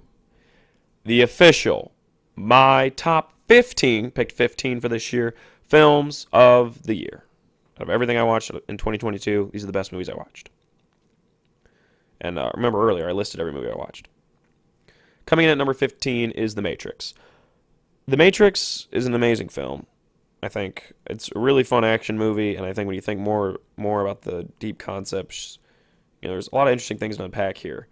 the official My Top 15, picked 15 for this year, films of the year. Out of everything I watched in 2022, these are the best movies I watched. And remember earlier, I listed every movie I watched. Coming in at number 15 is The Matrix. The Matrix is an amazing film. I think it's a really fun action movie, and I think when you think more about the deep concepts, you know, there's a lot of interesting things to unpack here.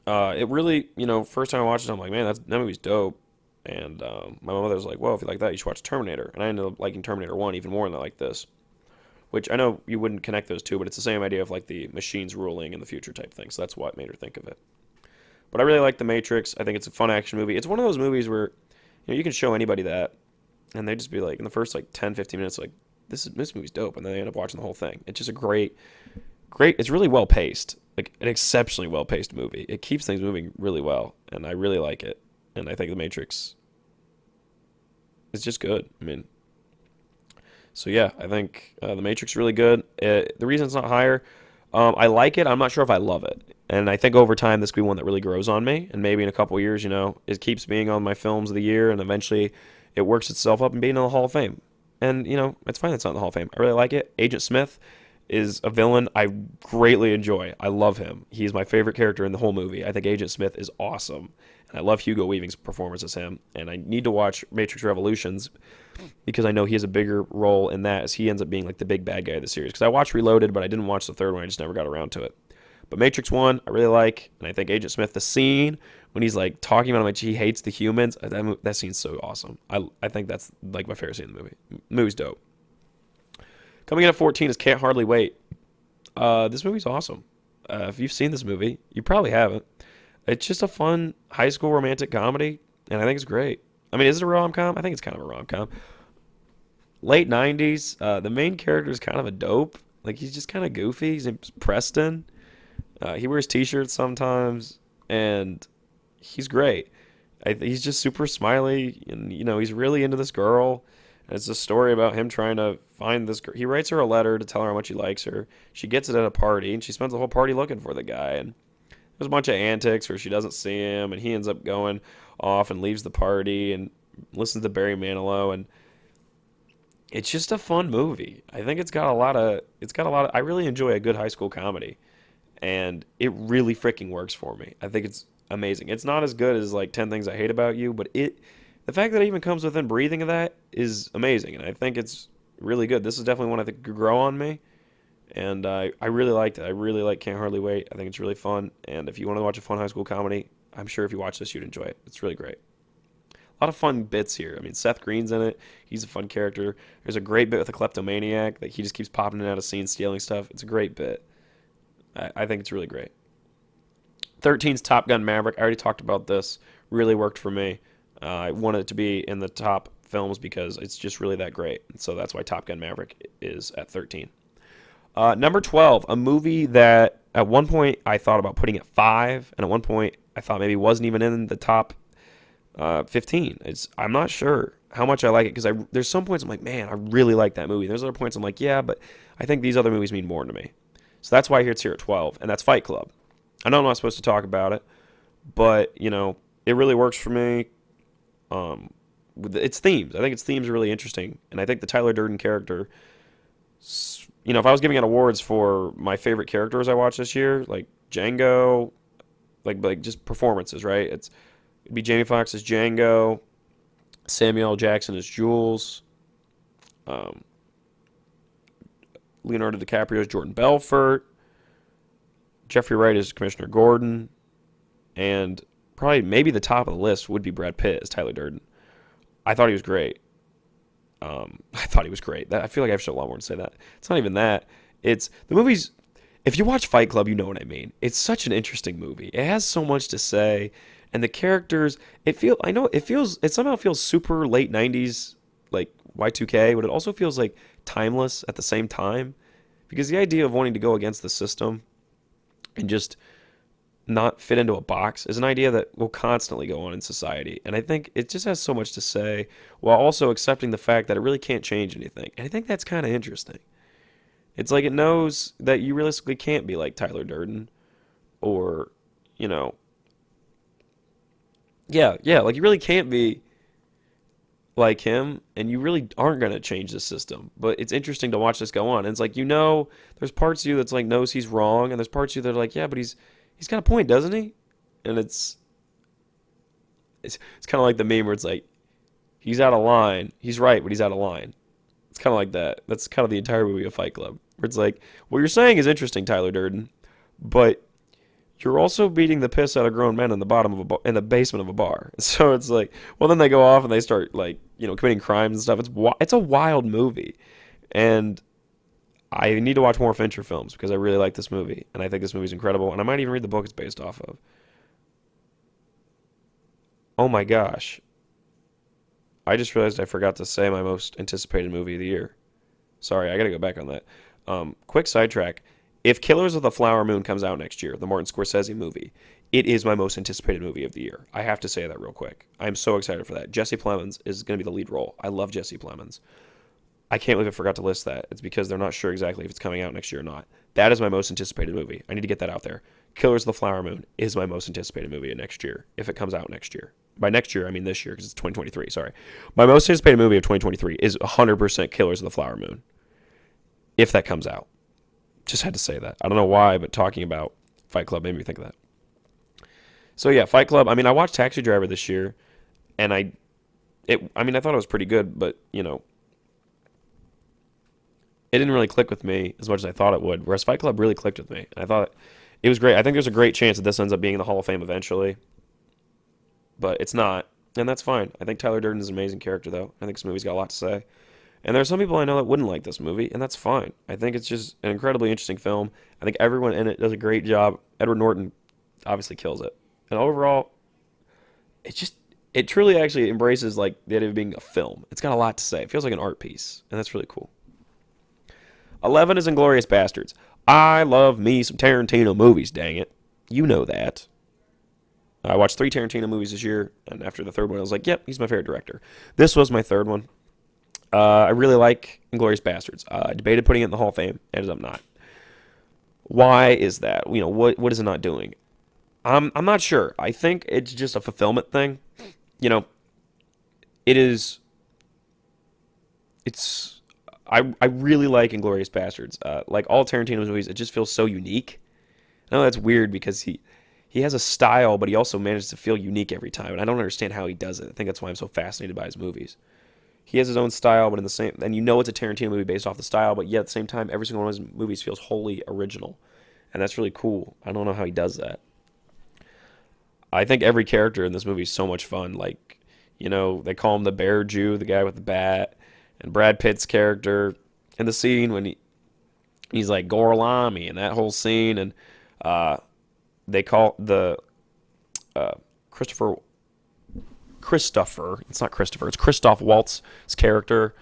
It really, you know, first time I watched it, I'm like, man, that movie's dope. And my mother was like, well, if you like that, you should watch Terminator. And I ended up liking Terminator 1 even more than I like this. Which I know you wouldn't connect those two, but it's the same idea of like the machines ruling in the future type thing. So that's what made her think of it. But I really like The Matrix. I think it's a fun action movie. It's one of those movies where, you know, you can show anybody that, and they just be like, in the first like 10, 15 minutes, like, this movie's dope. And then they end up watching the whole thing. It's just a great, it's really well paced. Like an exceptionally well paced movie. It keeps things moving really well, and I really like it. And I think The Matrix is just good. I mean, so yeah, I think The Matrix is really good. The reason it's not higher, I like it. I'm not sure if I love it. And I think over time this could be one that really grows on me. And maybe in a couple of years, you know, it keeps being on my films of the year, and eventually it works itself up and being in the Hall of Fame. And, you know, it's fine it's not in the Hall of Fame. I really like it. Agent Smith is a villain I greatly enjoy. I love him. He's my favorite character in the whole movie. I think Agent Smith is awesome. And I love Hugo Weaving's performance as him. And I need to watch Matrix Revolutions because I know he has a bigger role in that as he ends up being like the big bad guy of the series. Because I watched Reloaded, but I didn't watch the third one. I just never got around to it. But Matrix 1, I really like. And I think Agent Smith, the scene when he's like talking about how much he hates the humans, that scene's so awesome. I think that's like my favorite scene in the movie. The movie's dope. Coming in at 14 is Can't Hardly Wait. This movie's awesome. If you've seen this movie, you probably haven't. It's just a fun high school romantic comedy, and I think it's great. I mean, is it a rom-com? I think it's kind of a rom-com. Late 90s, the main character is kind of a dope. Like, he's just kind of goofy. His name's Preston. He wears T-shirts sometimes, and he's great. He's just super smiley, and, you know, he's really into this girl. And it's a story about him trying to find this girl. He writes her a letter to tell her how much he likes her. She gets it at a party, and she spends the whole party looking for the guy. And there's a bunch of antics where she doesn't see him, and he ends up going off and leaves the party and listens to Barry Manilow, and it's just a fun movie. I think it's got a lot of I really enjoy a good high school comedy, and it really freaking works for me. I think it's amazing. It's not as good as like 10 Things I Hate About You, but the fact that it even comes within breathing of that is amazing, and I think it's really good. This is definitely one I think could grow on me, and I really liked it. I really like Can't Hardly Wait. I think it's really fun, and if you want to watch a fun high school comedy, I'm sure if you watch this, you'd enjoy it. It's really great. A lot of fun bits here. I mean, Seth Green's in it. He's a fun character. There's a great bit with a kleptomaniac. Like, he just keeps popping in and out of scenes, stealing stuff. It's a great bit. I think it's really great. 13's Top Gun Maverick. I already talked about this. Really worked for me. I wanted it to be in the top films because it's just really that great. And so that's why Top Gun Maverick is at 13. Number 12, a movie that at one point I thought about putting at 5, and at one point I thought maybe wasn't even in the top 15. I'm not sure how much I like it because there's some points I'm like, man, I really like that movie. There's other points I'm like, yeah, but I think these other movies mean more to me. So that's why it's here at 12, and that's Fight Club. I know I'm not supposed to talk about it, but it really works for me. With its themes, I think its themes are really interesting, and I think the Tyler Durden character. If I was giving out awards for my favorite characters I watched this year, like Django, like just performances, right? It'd be Jamie Foxx as Django, Samuel L. Jackson as Jules, um, Leonardo DiCaprio as Jordan Belfort, Jeffrey Wright as Commissioner Gordon, and probably maybe the top of the list would be Brad Pitt as Tyler Durden. I thought he was great. I thought he was great. I feel like I have a lot more to say that. It's not even that. It's the movies. If you watch Fight Club, you know what I mean. It's such an interesting movie. It has so much to say, and the characters. It somehow feels super late '90s, like Y2K, but it also feels like timeless at the same time, because the idea of wanting to go against the system and just not fit into a box is an idea that will constantly go on in society. And I think it just has so much to say while also accepting the fact that it really can't change anything. And I think that's kind of interesting. It's like it knows that you realistically can't be like Tyler Durden or, yeah, like you really can't be like him and you really aren't going to change the system. But it's interesting to watch this go on. And it's like, there's parts of you that's like knows he's wrong, and there's parts of you that are like, yeah, but he's got a point, doesn't he? And it's kind of like the meme where it's like, he's out of line. He's right, but he's out of line. It's kind of like that. That's kind of the entire movie of Fight Club. Where it's like, what you're saying is interesting, Tyler Durden, but you're also beating the piss out of grown men in the basement of a bar. So it's like, well, then they go off and they start like, committing crimes and stuff. It's a wild movie, and I need to watch more Fincher films because I really like this movie, and I think this movie's incredible, and I might even read the book it's based off of. Oh my gosh. I just realized I forgot to say my most anticipated movie of the year. Sorry, I gotta go back on that. Quick sidetrack. If Killers of the Flower Moon comes out next year, the Martin Scorsese movie, it is my most anticipated movie of the year. I have to say that real quick. I'm so excited for that. Jesse Plemons is going to be the lead role. I love Jesse Plemons. I can't believe I forgot to list that. It's because they're not sure exactly if it's coming out next year or not. That is my most anticipated movie. I need to get that out there. Killers of the Flower Moon is my most anticipated movie of next year, if it comes out next year. By next year, I mean this year, because it's 2023, sorry. My most anticipated movie of 2023 is 100% Killers of the Flower Moon, if that comes out. Just had to say that. I don't know why, but talking about Fight Club made me think of that. So yeah, Fight Club. I mean, I watched Taxi Driver this year, and I thought it was pretty good, but, it didn't really click with me as much as I thought it would, whereas Fight Club really clicked with me. I thought it was great. I think there's a great chance that this ends up being in the Hall of Fame eventually, but it's not, and that's fine. I think Tyler Durden is an amazing character, though. I think this movie's got a lot to say. And there are some people I know that wouldn't like this movie, and that's fine. I think it's just an incredibly interesting film. I think everyone in it does a great job. Edward Norton obviously kills it. And overall, it truly actually embraces like the idea of being a film. It's got a lot to say. It feels like an art piece, and that's really cool. 11 is Inglourious Bastards. I love me some Tarantino movies, dang it. You know that. I watched 3 Tarantino movies this year, and after the third one, I was like, yep, he's my favorite director. This was my third one. I really like Inglourious Bastards. I debated putting it in the Hall of Fame. Ended up not. Why is that? What is it not doing? I'm not sure. I think it's just a fulfillment thing. You know, it is. It's. I really like Inglourious Bastards. Like all Tarantino's movies, it just feels so unique. I know that's weird because he has a style, but he also manages to feel unique every time, and I don't understand how he does it. I think that's why I'm so fascinated by his movies. He has his own style, but in the same, and you know it's a Tarantino movie based off the style, but yet at the same time, every single one of his movies feels wholly original, and that's really cool. I don't know how he does that. I think every character in this movie is so much fun. Like, they call him the Bear Jew, the guy with the bat, and Brad Pitt's character in the scene when he's like Gorlami and that whole scene, and uh, they call the uh, Christopher Christopher. It's not Christopher. It's Christoph Waltz's character,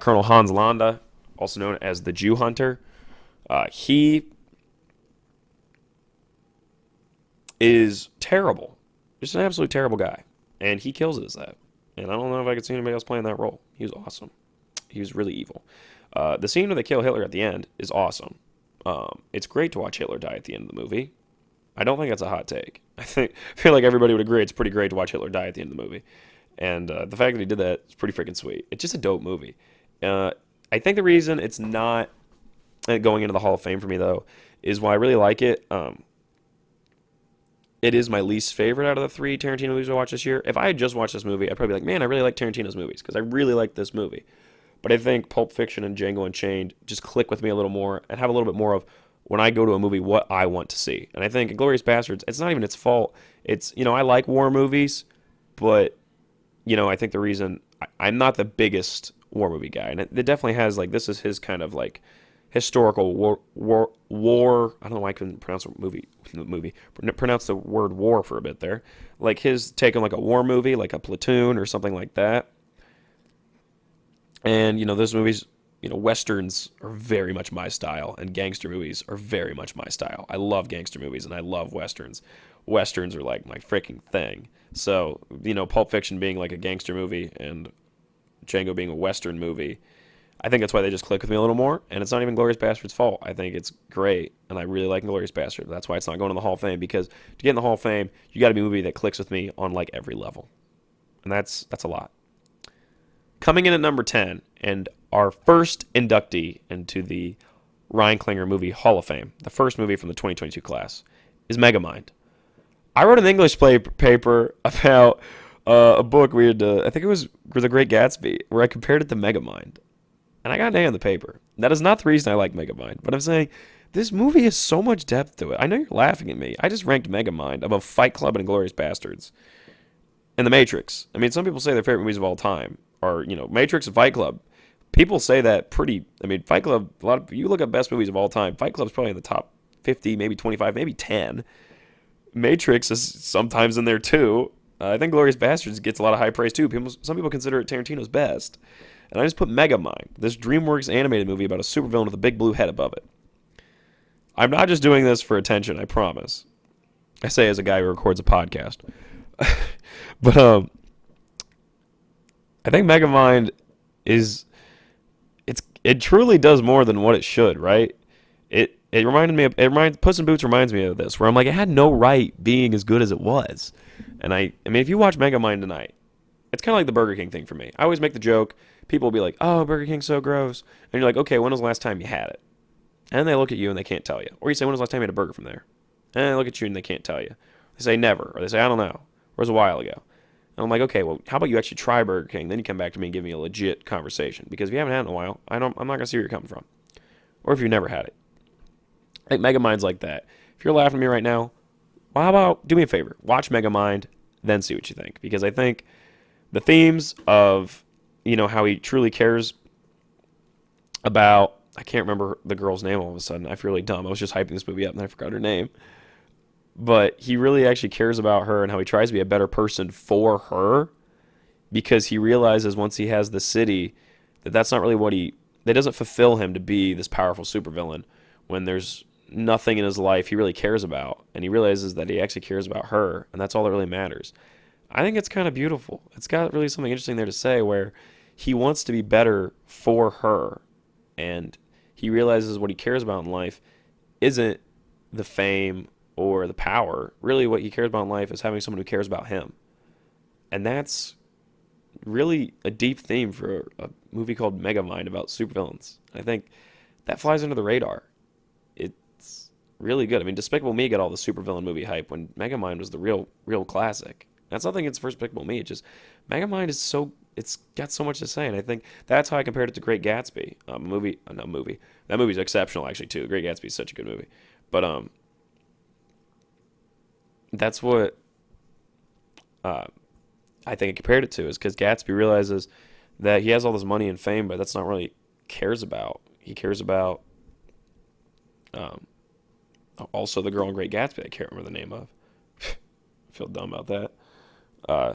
Colonel Hans Landa, also known as the Jew Hunter. He is terrible, just an absolute terrible guy, and he kills it as that. And I don't know if I could see anybody else playing that role. He was awesome. He was really evil. The scene where they kill Hitler at the end is awesome. It's great to watch Hitler die at the end of the movie. I don't think that's a hot take. I feel like everybody would agree it's pretty great to watch Hitler die at the end of the movie, and the fact that he did that is pretty freaking sweet. It's just a dope movie. I think the reason it's not going into the Hall of Fame for me though is why I really like it. It is my least favorite out of the three Tarantino movies I watched this year. If I had just watched this movie, I'd probably be like, man, I really like Tarantino's movies because I really like this movie. But I think Pulp Fiction and Django Unchained just click with me a little more and have a little bit more of when I go to a movie what I want to see. And I think Inglourious Bastards, it's not even its fault. It's, I like war movies, but, I think the reason I'm not the biggest war movie guy. And it definitely has, like, this is his kind of, like, historical war. I don't know why I couldn't pronounce pronounce the word war for a bit there. Like his take on like a war movie, like a Platoon or something like that. And those movies, westerns are very much my style, and gangster movies are very much my style. I love gangster movies and I love westerns. Westerns are like my freaking thing. So Pulp Fiction being like a gangster movie and Django being a western movie, I think that's why they just click with me a little more, and it's not even Glorious Bastard's fault. I think it's great, and I really like Glorious Bastard. That's why it's not going in the Hall of Fame, because to get in the Hall of Fame, you got to be a movie that clicks with me on like every level, and that's a lot. Coming in at number 10, and our first inductee into the Ryan Klinger Movie Hall of Fame, the first movie from the 2022 class, is Megamind. I wrote an English paper about a book we had, I think it was The Great Gatsby, where I compared it to Megamind. And I got an A on the paper. That is not the reason I like Megamind, but I'm saying this movie has so much depth to it. I know you're laughing at me. I just ranked Megamind above Fight Club and Inglourious Bastards. And The Matrix. I mean, some people say their favorite movies of all time are, Matrix and Fight Club. People say that Fight Club, you look at best movies of all time, Fight Club's probably in the top 50, maybe 25, maybe 10. Matrix is sometimes in there too. I think Inglourious Bastards gets a lot of high praise too. Some people consider it Tarantino's best. And I just put Megamind, this DreamWorks animated movie about a supervillain with a big blue head above it. I'm not just doing this for attention, I promise. I say as a guy who records a podcast. But I think Megamind it truly does more than what it should, right? It Puss in Boots reminds me of this, where I'm like, it had no right being as good as it was. And I mean, if you watch Megamind tonight, it's kind of like the Burger King thing for me. I always make the joke. People will be like, oh, Burger King's so gross. And you're like, okay, when was the last time you had it? And they look at you and they can't tell you. Or you say, when was the last time you had a burger from there? And they look at you and they can't tell you. They say never. Or they say, I don't know. Or it was a while ago. And I'm like, okay, well, how about you actually try Burger King? Then you come back to me and give me a legit conversation. Because if you haven't had it in a while, I'm not going to see where you're coming from. Or if you've never had it. I think Megamind's like that. If you're laughing at me right now, well, how about do me a favor? Watch Megamind, then see what you think. Because I think the themes of how he truly cares about, I can't remember the girl's name all of a sudden. I feel really dumb. I was just hyping this movie up and I forgot her name. But he really actually cares about her and how he tries to be a better person for her, because he realizes once he has the city that that's not really that doesn't fulfill him to be this powerful supervillain when there's nothing in his life he really cares about. And he realizes that he actually cares about her, and that's all that really matters. I think it's kind of beautiful. It's got really something interesting there to say, where he wants to be better for her, and he realizes what he cares about in life isn't the fame or the power. Really, what he cares about in life is having someone who cares about him. And that's really a deep theme for a movie called Megamind about supervillains. I think that flies under the radar. It's really good. I mean, Despicable Me got all the supervillain movie hype when Megamind was the real classic. That's nothing against first Despicable Me. It's just Megamind is so it's got so much to say, and I think that's how I compared it to Great Gatsby, movie. That movie's exceptional actually too. Great Gatsby is such a good movie, but that's what uh, I think I compared it to is because Gatsby realizes that he has all this money and fame, but that's not really cares about. He cares about um, also the girl in Great Gatsby. I can't remember the name of. I feel dumb about that. Uh,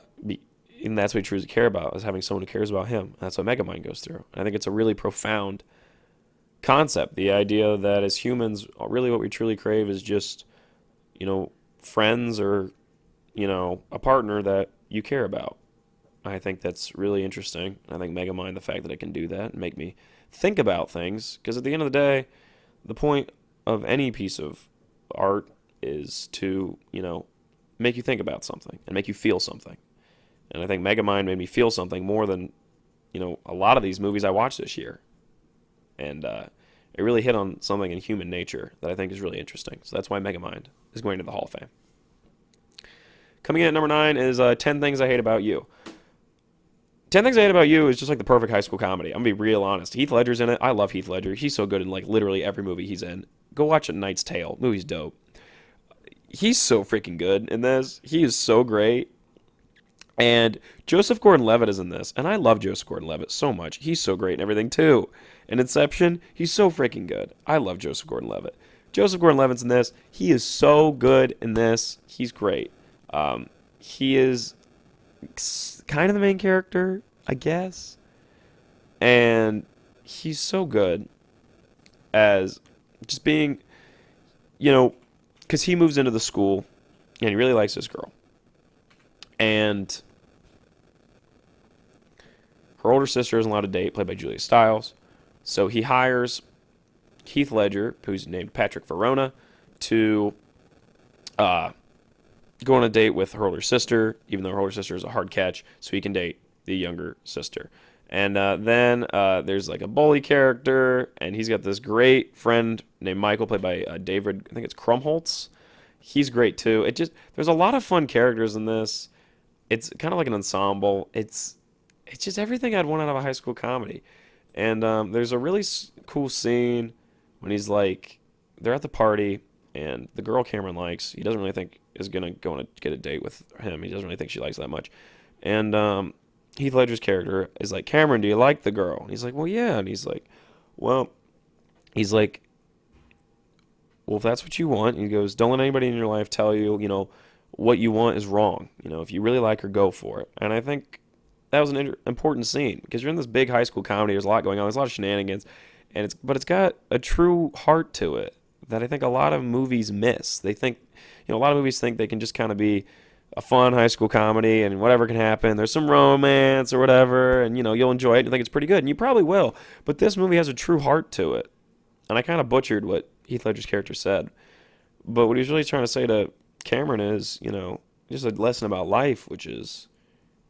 and that's what he truly cares about is having someone who cares about him. That's what Megamind goes through. And I think it's a really profound concept. The idea that as humans, really what we truly crave is just, friends or, a partner that you care about. I think that's really interesting. I think Megamind, the fact that it can do that and make me think about things, because at the end of the day, the point of any piece of art is to, make you think about something and make you feel something. And I think Megamind made me feel something more than, a lot of these movies I watched this year. And it really hit on something in human nature that I think is really interesting. So that's why Megamind is going to the Hall of Fame. Coming in at number 9 is 10 Things I Hate About You. 10 Things I Hate About You is just like the perfect high school comedy. I'm going to be real honest. Heath Ledger's in it. I love Heath Ledger. He's so good in like literally every movie he's in. Go watch A Knight's Tale. Movie's dope. He's so freaking good in this. He is so great. And Joseph Gordon-Levitt is in this. And I love Joseph Gordon-Levitt so much. He's so great in everything too. In Inception, he's so freaking good. I love Joseph Gordon-Levitt. Joseph Gordon-Levitt's in this. He is so good in this. He's great. He is kind of the main character, I guess. And he's so good as just being, because he moves into the school and he really likes this girl. And her older sister isn't allowed to date, played by Julia Stiles. So he hires Heath Ledger, who's named Patrick Verona, to go on a date with her older sister, even though her older sister is a hard catch, so he can date the younger sister. And then there's like a bully character, and he's got this great friend named Michael, played by David, I think it's Krumholtz. He's great too. There's a lot of fun characters in this. It's kind of like an ensemble. It's just everything I'd want out of a high school comedy. And there's a really cool scene when he's like, they're at the party, and the girl Cameron likes, he doesn't really think is going to go on get a date with him. He doesn't really think she likes that much. And Heath Ledger's character is like, Cameron, do you like the girl? And he's like, well, yeah. And he's like, well, if that's what you want, and he goes, don't let anybody in your life tell you, what you want is wrong. If you really like her, go for it. And I think that was an important scene because you're in this big high school comedy. There's a lot going on. There's a lot of shenanigans, but it's got a true heart to it that I think a lot of movies miss. They think, a lot of movies think they can just kind of be a fun high school comedy and whatever can happen. There's some romance or whatever, and you'll enjoy it and think it's pretty good, and you probably will. But this movie has a true heart to it, and I kind of butchered what Heath Ledger's character said. But what he was really trying to say to Cameron is, just a lesson about life, which is,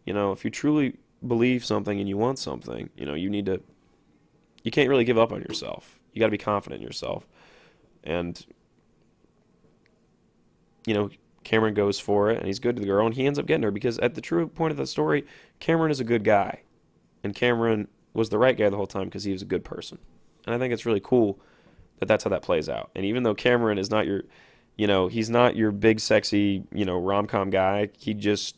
if you truly believe something and you want something, you can't really give up on yourself. You got to be confident in yourself. And, Cameron goes for it, and he's good to the girl, and he ends up getting her because at the true point of the story, Cameron is a good guy. And Cameron was the right guy the whole time because he was a good person. And I think it's really cool that that's how that plays out. And even though Cameron is not your, he's not your big, sexy, rom-com guy, he just,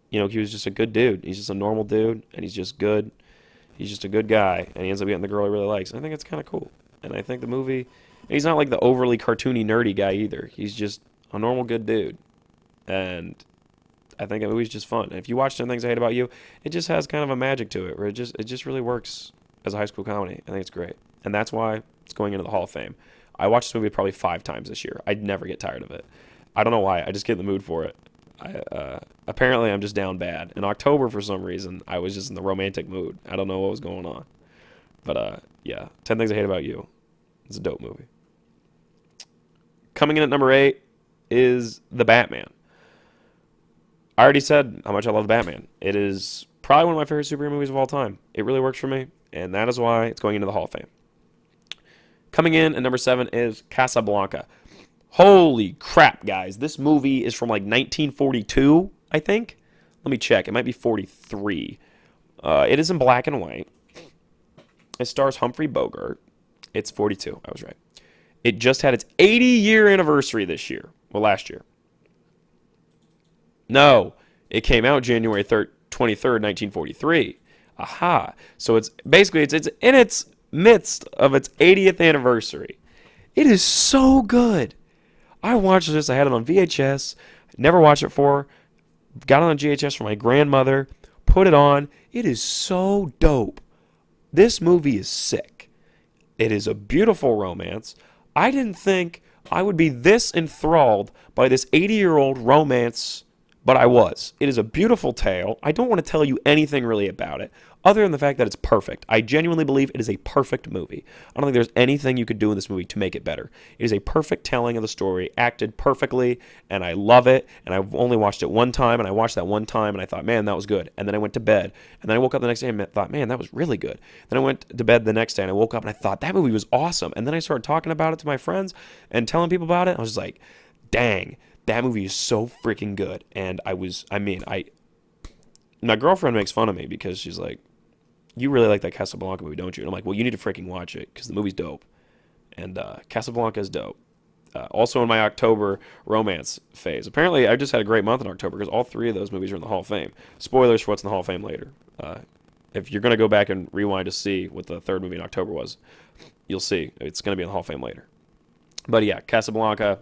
he was just a good dude. He's just a normal dude, and he's just good. He's just a good guy, and he ends up getting the girl he really likes. And I think it's kind of cool. And I think the movie, he's not like the overly cartoony, nerdy guy either. He's just a normal, good dude. And I think the movie's just fun. And if you watch 10 Things I Hate About You, it just has kind of a magic to it, where it just really works as a high school comedy. I think it's great. And that's why it's going into the Hall of Fame. I watched this movie probably 5 times this year. I'd never get tired of it. I don't know why. I just get in the mood for it. Apparently, I'm just down bad. In October, for some reason, I was just in the romantic mood. I don't know what was going on. But, yeah, 10 Things I Hate About You. It's a dope movie. Coming in at number 8 is The Batman. I already said how much I love Batman. It is probably one of my favorite superhero movies of all time. It really works for me, and that is why it's going into the Hall of Fame. Coming in at number 7 is Casablanca. Holy crap, guys. This movie is from like 1942, I think. Let me check. It might be 43. It is in black and white. It stars Humphrey Bogart. It's 42. I was right. It just had its 80-year anniversary this year. Well, last year. No. It came out January 23rd, 1943. Aha. So it's basically, it's in its midst of its 80th anniversary. It is so good. I watched this. I had it on VHS. Never watched it before. Got it on VHS from my grandmother. Put it on. It is so dope. This movie is sick. It is a beautiful romance. I didn't think I would be this enthralled by this 80-year-old romance, but I was. It is a beautiful tale. I don't want to tell you anything really about it, other than the fact that it's perfect. I genuinely believe it is a perfect movie. I don't think there's anything you could do in this movie to make it better. It is a perfect telling of the story, acted perfectly, and I love it. And I've only watched it one time, and I watched that one time, and I thought, man, that was good. And then I went to bed, and then I woke up the next day and thought, man, that was really good. Then I went to bed the next day, and I woke up, and I thought, that movie was awesome. And then I started talking about it to my friends and telling people about it. I was just like, dang, that movie is so freaking good. And my girlfriend makes fun of me because she's like, you really like that Casablanca movie, don't you? And I'm like, well, you need to freaking watch it because the movie's dope. And Casablanca is dope. Also in my October romance phase. Apparently, I just had a great month in October because all 3 of those movies are in the Hall of Fame. Spoilers for what's in the Hall of Fame later. If you're going to go back and rewind to see what the 3rd movie in October was, you'll see. It's going to be in the Hall of Fame later. But yeah, Casablanca,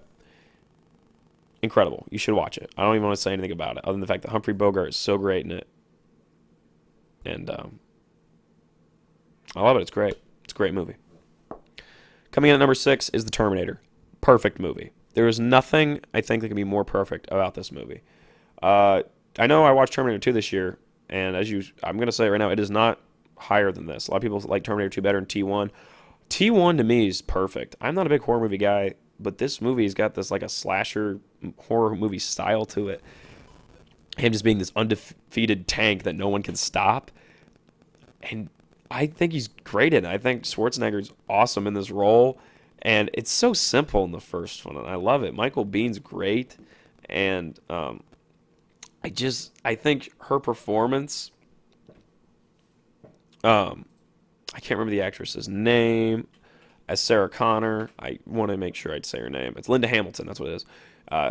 incredible. You should watch it. I don't even want to say anything about it other than the fact that Humphrey Bogart is so great in it. And I love it. It's great. It's a great movie. Coming in at number 6 is The Terminator. Perfect movie. There is nothing I think that can be more perfect about this movie. I know I watched Terminator 2 this year, and I'm going to say right now, it is not higher than this. A lot of people like Terminator 2 better than T1. T1 to me is perfect. I'm not a big horror movie guy, but this movie's got this like a slasher horror movie style to it. Him just being this undefeated tank that no one can stop. And I think he's great in it. I think Schwarzenegger's awesome in this role. And it's so simple in the first one, and I love it. Michael Biehn's great. And I think her performance, I can't remember the actress's name, as Sarah Connor. I want to make sure I'd say her name. It's Linda Hamilton, that's what it is.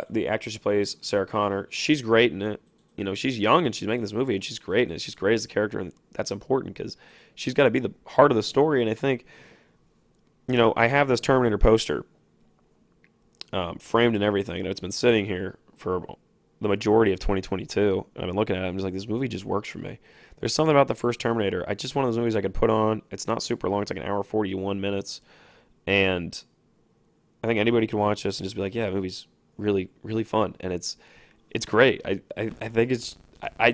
The actress who plays Sarah Connor, she's great in it. You know, she's young and she's making this movie and she's great in it. She's great as a character, and that's important because she's got to be the heart of the story. And I think, you know, I have this Terminator poster framed and everything, and it's been sitting here for the majority of 2022. And I've been looking at it. I'm just like, this movie just works for me. There's something about the first Terminator. It's just one of those movies I could put on. It's not super long. It's like an hour 41 minutes. And I think anybody can watch this and just be like, yeah, the movie's really, really fun. And it's great. I think it's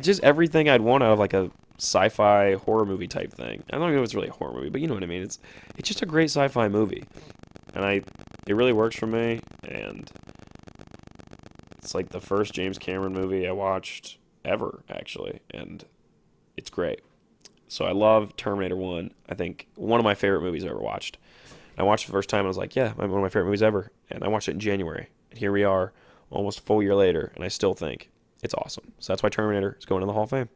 just everything I'd want out of like a sci-fi horror movie type thing. I don't know if it's really a horror movie, but you know what I mean. It's just a great sci-fi movie. And it really works for me. And it's like the first James Cameron movie I watched ever, actually. And it's great. So I love Terminator 1. I think one of my favorite movies I ever watched. I watched it the first time and I was like, yeah, one of my favorite movies ever. And I watched it in January. And here we are, almost a full year later, and I still think it's awesome. So that's why Terminator is going in the Hall of Fame.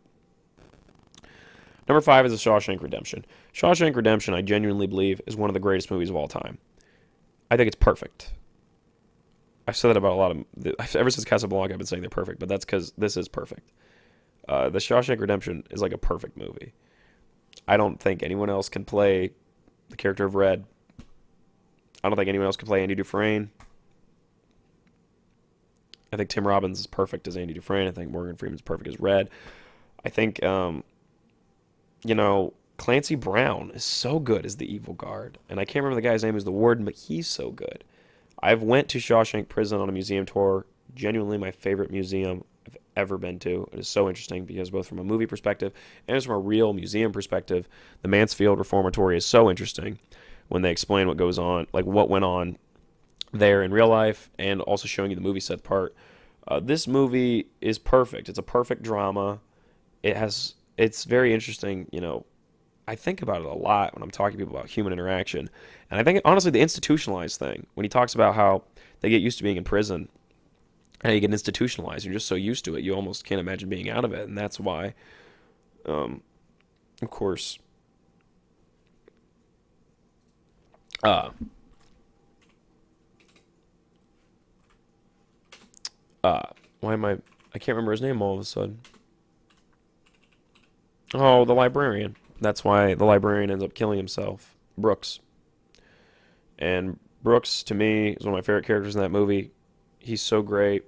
Number 5 is The Shawshank Redemption. Shawshank Redemption, I genuinely believe, is one of the greatest movies of all time. I think it's perfect. I've said that about a lot of... Ever since Casablanca, I've been saying they're perfect, but that's because this is perfect. The Shawshank Redemption is like a perfect movie. I don't think anyone else can play the character of Red. I don't think anyone else can play Andy Dufresne. I think Tim Robbins is perfect as Andy Dufresne. I think Morgan Freeman's perfect as Red. I think, Clancy Brown is so good as the evil guard. And I can't remember the guy's name as the warden, but he's so good. I've went to Shawshank Prison on a museum tour. Genuinely my favorite museum I've ever been to. It is so interesting because both from a movie perspective and just from a real museum perspective, the Mansfield Reformatory is so interesting when they explain what goes on, like what went on there in real life and also showing you the movie set part. This movie is perfect. It's a perfect drama. It's very interesting. I think about it a lot when I'm talking to people about human interaction, and I think honestly the institutionalized thing when he talks about how they get used to being in prison and you get institutionalized, you're just so used to it, you almost can't imagine being out of it, and that's why, um, of course, uh, uh, why am I can't remember his name all of a sudden. Oh, the librarian. That's why the librarian ends up killing himself. Brooks. And Brooks, to me, is one of my favorite characters in that movie. He's so great.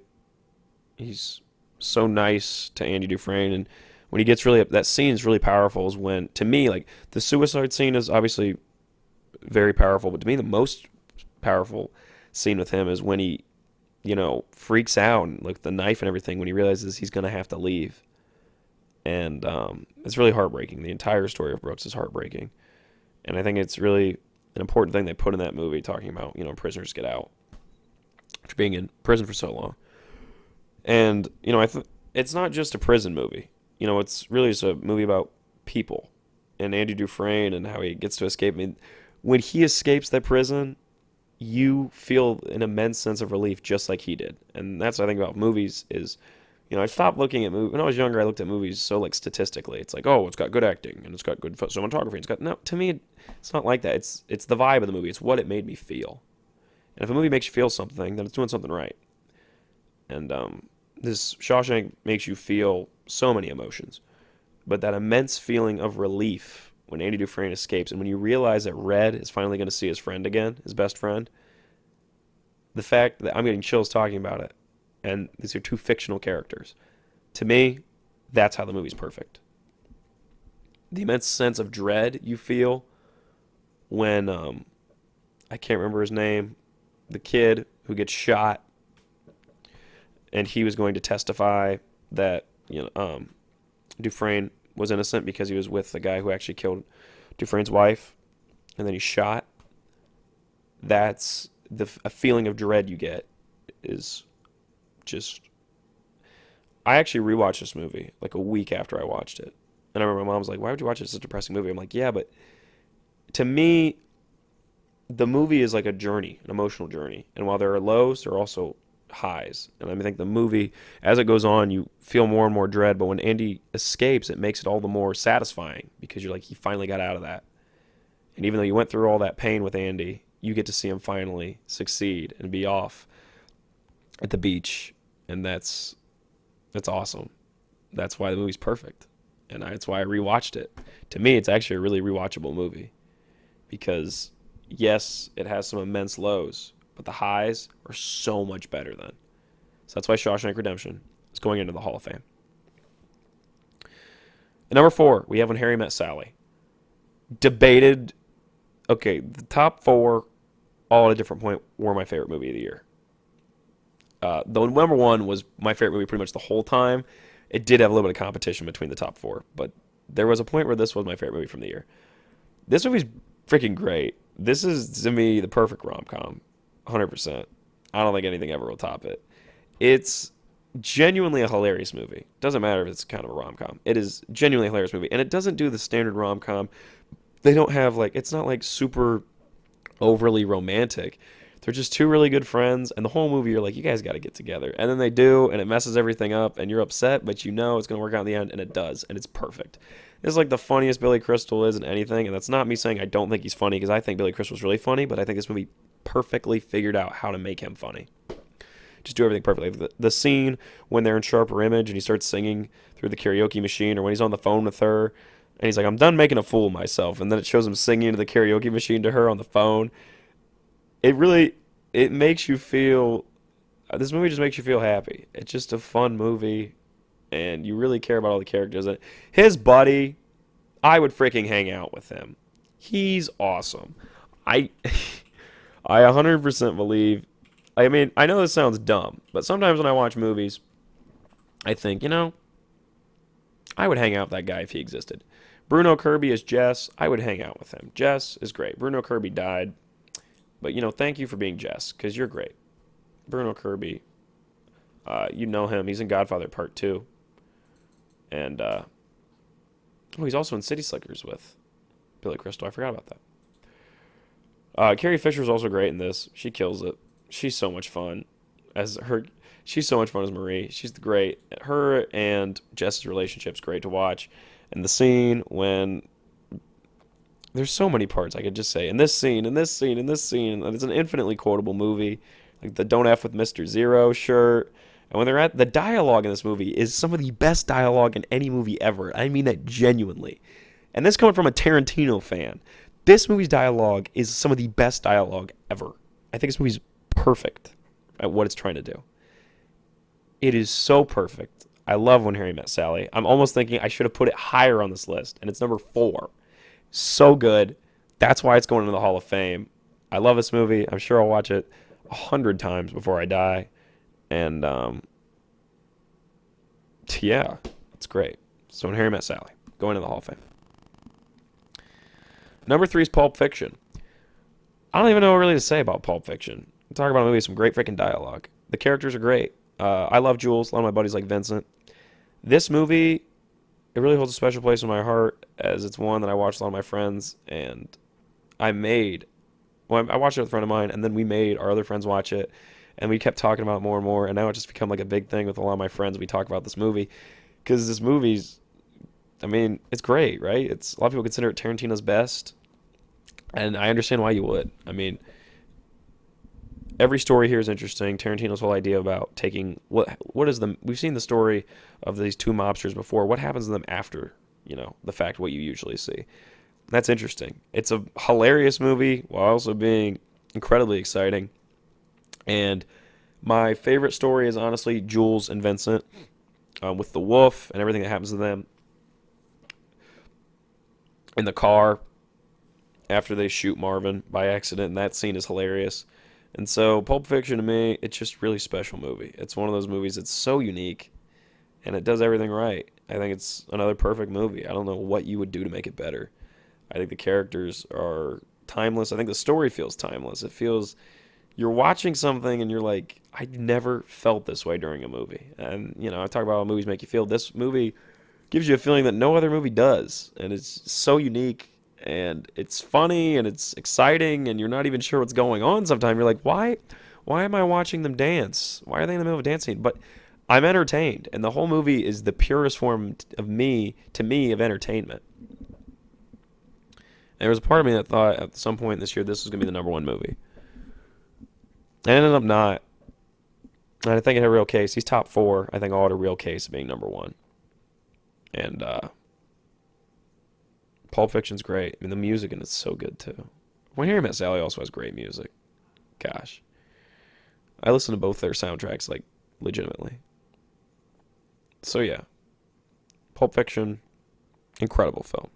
He's so nice to Andy Dufresne. And when he gets really, that scene is really powerful. Is when, to me, like, the suicide scene is obviously very powerful. But to me, the most powerful scene with him is when he, freaks out and, like, the knife and everything when he realizes he's going to have to leave. And it's really heartbreaking. The entire story of Brooks is heartbreaking. And I think it's really an important thing they put in that movie, talking about prisoners get out after being in prison for so long. And it's not just a prison movie. It's really just a movie about people and Andy Dufresne and how he gets to escape. I mean, when he escapes that prison, you feel an immense sense of relief, just like he did. And that's what I think about movies is. I stopped looking at movies. When I was younger, I looked at movies so, like, statistically. It's like, oh, it's got good acting, and it's got good cinematography. No, to me, it's not like that. It's the vibe of the movie. It's what it made me feel. And if a movie makes you feel something, then it's doing something right. And this Shawshank makes you feel so many emotions. But that immense feeling of relief when Andy Dufresne escapes, and when you realize that Red is finally going to see his friend again, his best friend, the fact that I'm getting chills talking about it, and these are two fictional characters. To me, that's how the movie's perfect. The immense sense of dread you feel when I can't remember his name, the kid who gets shot, and he was going to testify that Dufresne was innocent because he was with the guy who actually killed Dufresne's wife, and then he's shot. That's a feeling of dread you get is just. I actually rewatched this movie like a week after I watched it, and I remember my mom was like, "Why would you watch this? It's a depressing movie." I'm like, "Yeah, but to me, the movie is like a journey, an emotional journey, and while there are lows, there are also highs." And I think the movie, as it goes on, you feel more and more dread, but when Andy escapes, it makes it all the more satisfying because you're like, he finally got out of that. And even though you went through all that pain with Andy, you get to see him finally succeed and be off at the beach, and that's awesome. That's why the movie's perfect, and that's why I rewatched it. To me, it's actually a really rewatchable movie because yes, it has some immense lows, but the highs are so much better then. So that's why Shawshank Redemption is going into the Hall of Fame. And number 4, we have When Harry Met Sally. Debated. Okay, the top 4, all at a different point, were my favorite movie of the year. Though number 1 was my favorite movie pretty much the whole time. It did have a little bit of competition between the top 4, but there was a point where this was my favorite movie from the year. This movie's freaking great. This is, to me, the perfect rom-com. 100%. I don't think anything ever will top it. It's genuinely a hilarious movie. Doesn't matter if it's kind of a rom-com. It is genuinely a hilarious movie. And it doesn't do the standard rom-com. They don't have, like, it's not, like, super overly romantic. They're just two really good friends, and the whole movie you're like, you guys got to get together. And then they do, and it messes everything up, and you're upset, but you know it's going to work out in the end, and it does, and it's perfect. This is like the funniest Billy Crystal is in anything, and that's not me saying I don't think he's funny, because I think Billy Crystal's really funny, but I think this movie perfectly figured out how to make him funny. Just do everything perfectly. The scene when they're in sharper image, and he starts singing through the karaoke machine, or when he's on the phone with her, and he's like, I'm done making a fool of myself, and then it shows him singing into the karaoke machine to her on the phone. It makes you feel, this movie just makes you feel happy. It's just a fun movie, and you really care about all the characters. His buddy, I would freaking hang out with him. He's awesome. I I 100% believe, I mean, I know this sounds dumb, but sometimes when I watch movies, I think, I would hang out with that guy if he existed. Bruno Kirby is Jess. I would hang out with him. Jess is great. Bruno Kirby died. But, thank you for being Jess, because you're great. Bruno Kirby, you know him. He's in Godfather Part 2. And, he's also in City Slickers with Billy Crystal. I forgot about that. Carrie Fisher's also great in this. She kills it. She's so much fun as her. She's so much fun as Marie. She's great. Her and Jess's relationship's great to watch. And the scene when there's so many parts I could just say in this scene, in this scene, in this scene. And it's an infinitely quotable movie, like the "Don't F with Mr. Zero" shirt. And when they're at the dialogue in this movie is some of the best dialogue in any movie ever. I mean that genuinely. And this coming from a Tarantino fan. This movie's dialogue is some of the best dialogue ever. I think this movie's perfect at what it's trying to do. It is so perfect. I love When Harry Met Sally. I'm almost thinking I should have put it higher on this list, and it's number 4. So good. That's why it's going into the Hall of Fame. I love this movie. I'm sure I'll watch it 100 times before I die. And, yeah, it's great. So When Harry Met Sally, going to the Hall of Fame. Number 3 is Pulp Fiction. I don't even know what really to say about Pulp Fiction. I'm talking about a movie with some great freaking dialogue. The characters are great. I love Jules. A lot of my buddies like Vincent. This movie, it really holds a special place in my heart as it's one that I watched with a lot of my friends. And I watched it with a friend of mine, and then we made our other friends watch it. And we kept talking about it more and more. And now it's just become like a big thing with a lot of my friends. We talk about this movie. Because this movie's, it's great, right? A lot of people consider it Tarantino's best, and I understand why you would. Every story here is interesting. Tarantino's whole idea about taking we've seen the story of these 2 mobsters before. What happens to them after, the fact what you usually see? That's interesting. It's a hilarious movie while also being incredibly exciting. And my favorite story is honestly Jules and Vincent, with the wolf and everything that happens to them in the car after they shoot Marvin by accident, and that scene is hilarious. And so Pulp Fiction to me, it's just a really special movie. It's one of those movies that's so unique, and it does everything right. I think it's another perfect movie. I don't know what you would do to make it better. I think the characters are timeless. I think the story feels timeless. It feels you're watching something and you're like, I never felt this way during a movie. And, I talk about how movies make you feel. This movie gives you a feeling that no other movie does. And it's so unique, and it's funny, and it's exciting, and you're not even sure what's going on sometimes. You're like, why am I watching them dance? Why are they in the middle of a dance scene? But I'm entertained, and the whole movie is the purest form of of entertainment. There was a part of me that thought at some point this year this was going to be the number 1 movie. It ended up not. And I think it had a real case. He's top 4. I think all had a real case of being number 1. And Pulp Fiction's great. The music in it's so good too. When Harry Met Sally also has great music. Gosh. I listen to both their soundtracks, like, legitimately. So yeah. Pulp Fiction, incredible film.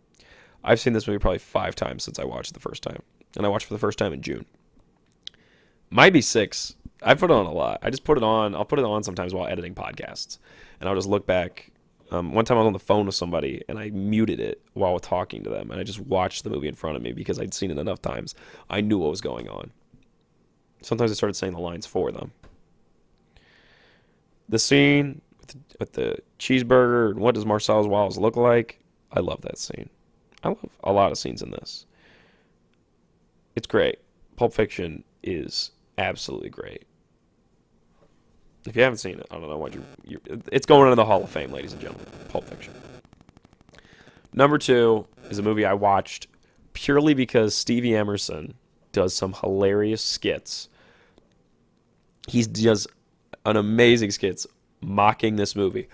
I've seen this movie probably 5 times since I watched it the first time. And I watched it for the first time in June. Might be 6. I put it on a lot. I just put it on. I'll put it on sometimes while editing podcasts. And I'll just look back. One time I was on the phone with somebody, and I muted it while talking to them. And I just watched the movie in front of me because I'd seen it enough times. I knew what was going on. Sometimes I started saying the lines for them. The scene with the cheeseburger and what does Marcel's Wallace look like? I love that scene. I love a lot of scenes in this. It's great. Pulp Fiction is absolutely great. If you haven't seen it, I don't know what it's going into the Hall of Fame, ladies and gentlemen. Pulp Fiction. Number 2 is a movie I watched purely because Stevie Emerson does some hilarious skits. He does an amazing skits mocking this movie.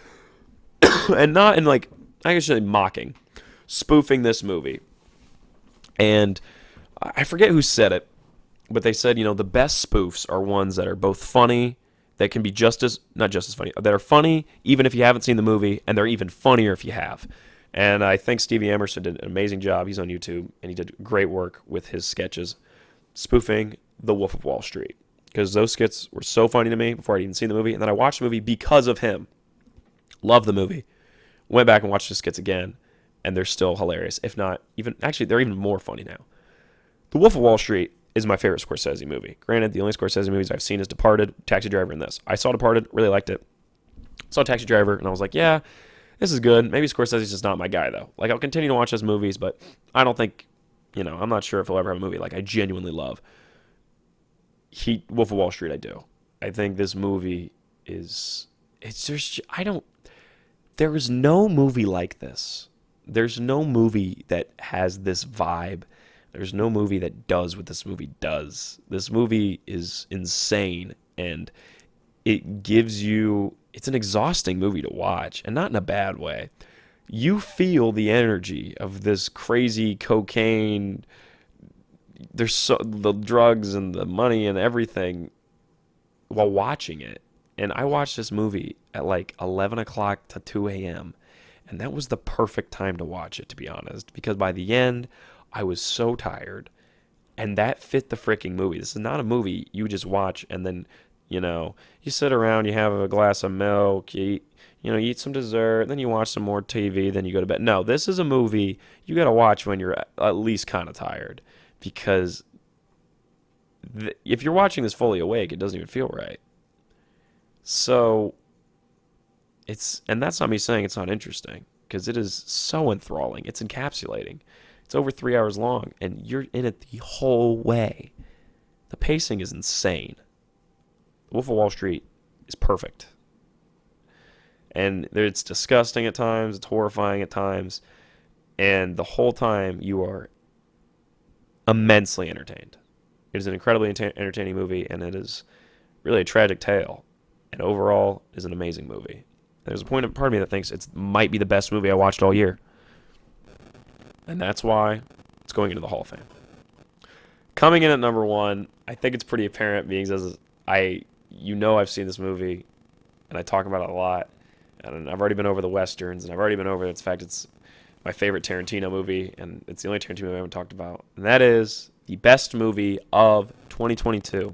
And not in like, I guess mocking, spoofing this movie. And I forget who said it, but they said, the best spoofs are ones that are both funny, that can be not just as funny, that are funny even if you haven't seen the movie, and they're even funnier if you have. And I think Stevie Emerson did an amazing job. He's on YouTube, and he did great work with his sketches spoofing The Wolf of Wall Street. Because those skits were so funny to me before I'd even seen the movie. And then I watched the movie because of him. Loved the movie. Went back and watched the skits again, and they're still hilarious. If not, even, actually, they're even more funny now. The Wolf of Wall Street is my favorite Scorsese movie. Granted, the only Scorsese movies I've seen is Departed, Taxi Driver, and this. I saw Departed, really liked it. Saw Taxi Driver, and I was like, yeah, this is good. Maybe Scorsese's just not my guy, though. Like, I'll continue to watch his movies, but I don't think, I'm not sure if he'll ever have a movie like I genuinely love. Wolf of Wall Street, I do. I think this movie there is no movie like this. There's no movie that has this vibe. There's no movie that does what this movie does. This movie is insane, and it's an exhausting movie to watch, and not in a bad way. You feel the energy of this crazy cocaine, the drugs and the money and everything while watching it. And I watched this movie at like 11 o'clock to 2 a.m., and that was the perfect time to watch it, to be honest, because by the end, I was so tired, and that fit the freaking movie. This is not a movie you just watch and then, you sit around, you have a glass of milk, you eat some dessert, then you watch some more TV, then you go to bed. No, this is a movie you got to watch when you're at least kind of tired, because if you're watching this fully awake, it doesn't even feel right. So, and that's not me saying it's not interesting, because it is so enthralling. It's encapsulating. It's over 3 hours long, and you're in it the whole way. The pacing is insane. Wolf of Wall Street is perfect. And it's disgusting at times, it's horrifying at times, and the whole time you are immensely entertained. It is an incredibly entertaining movie, and it is really a tragic tale, and overall is an amazing movie. There's a part of me that thinks it might be the best movie I watched all year, and that's why it's going into the Hall of Fame. Coming in at number one, I think it's pretty apparent, being as I've seen this movie, and I talk about it a lot, and I've already been over the Westerns, and I've already been over the fact it's my favorite Tarantino movie, and it's the only Tarantino movie I haven't talked about, and that is the best movie of 2022.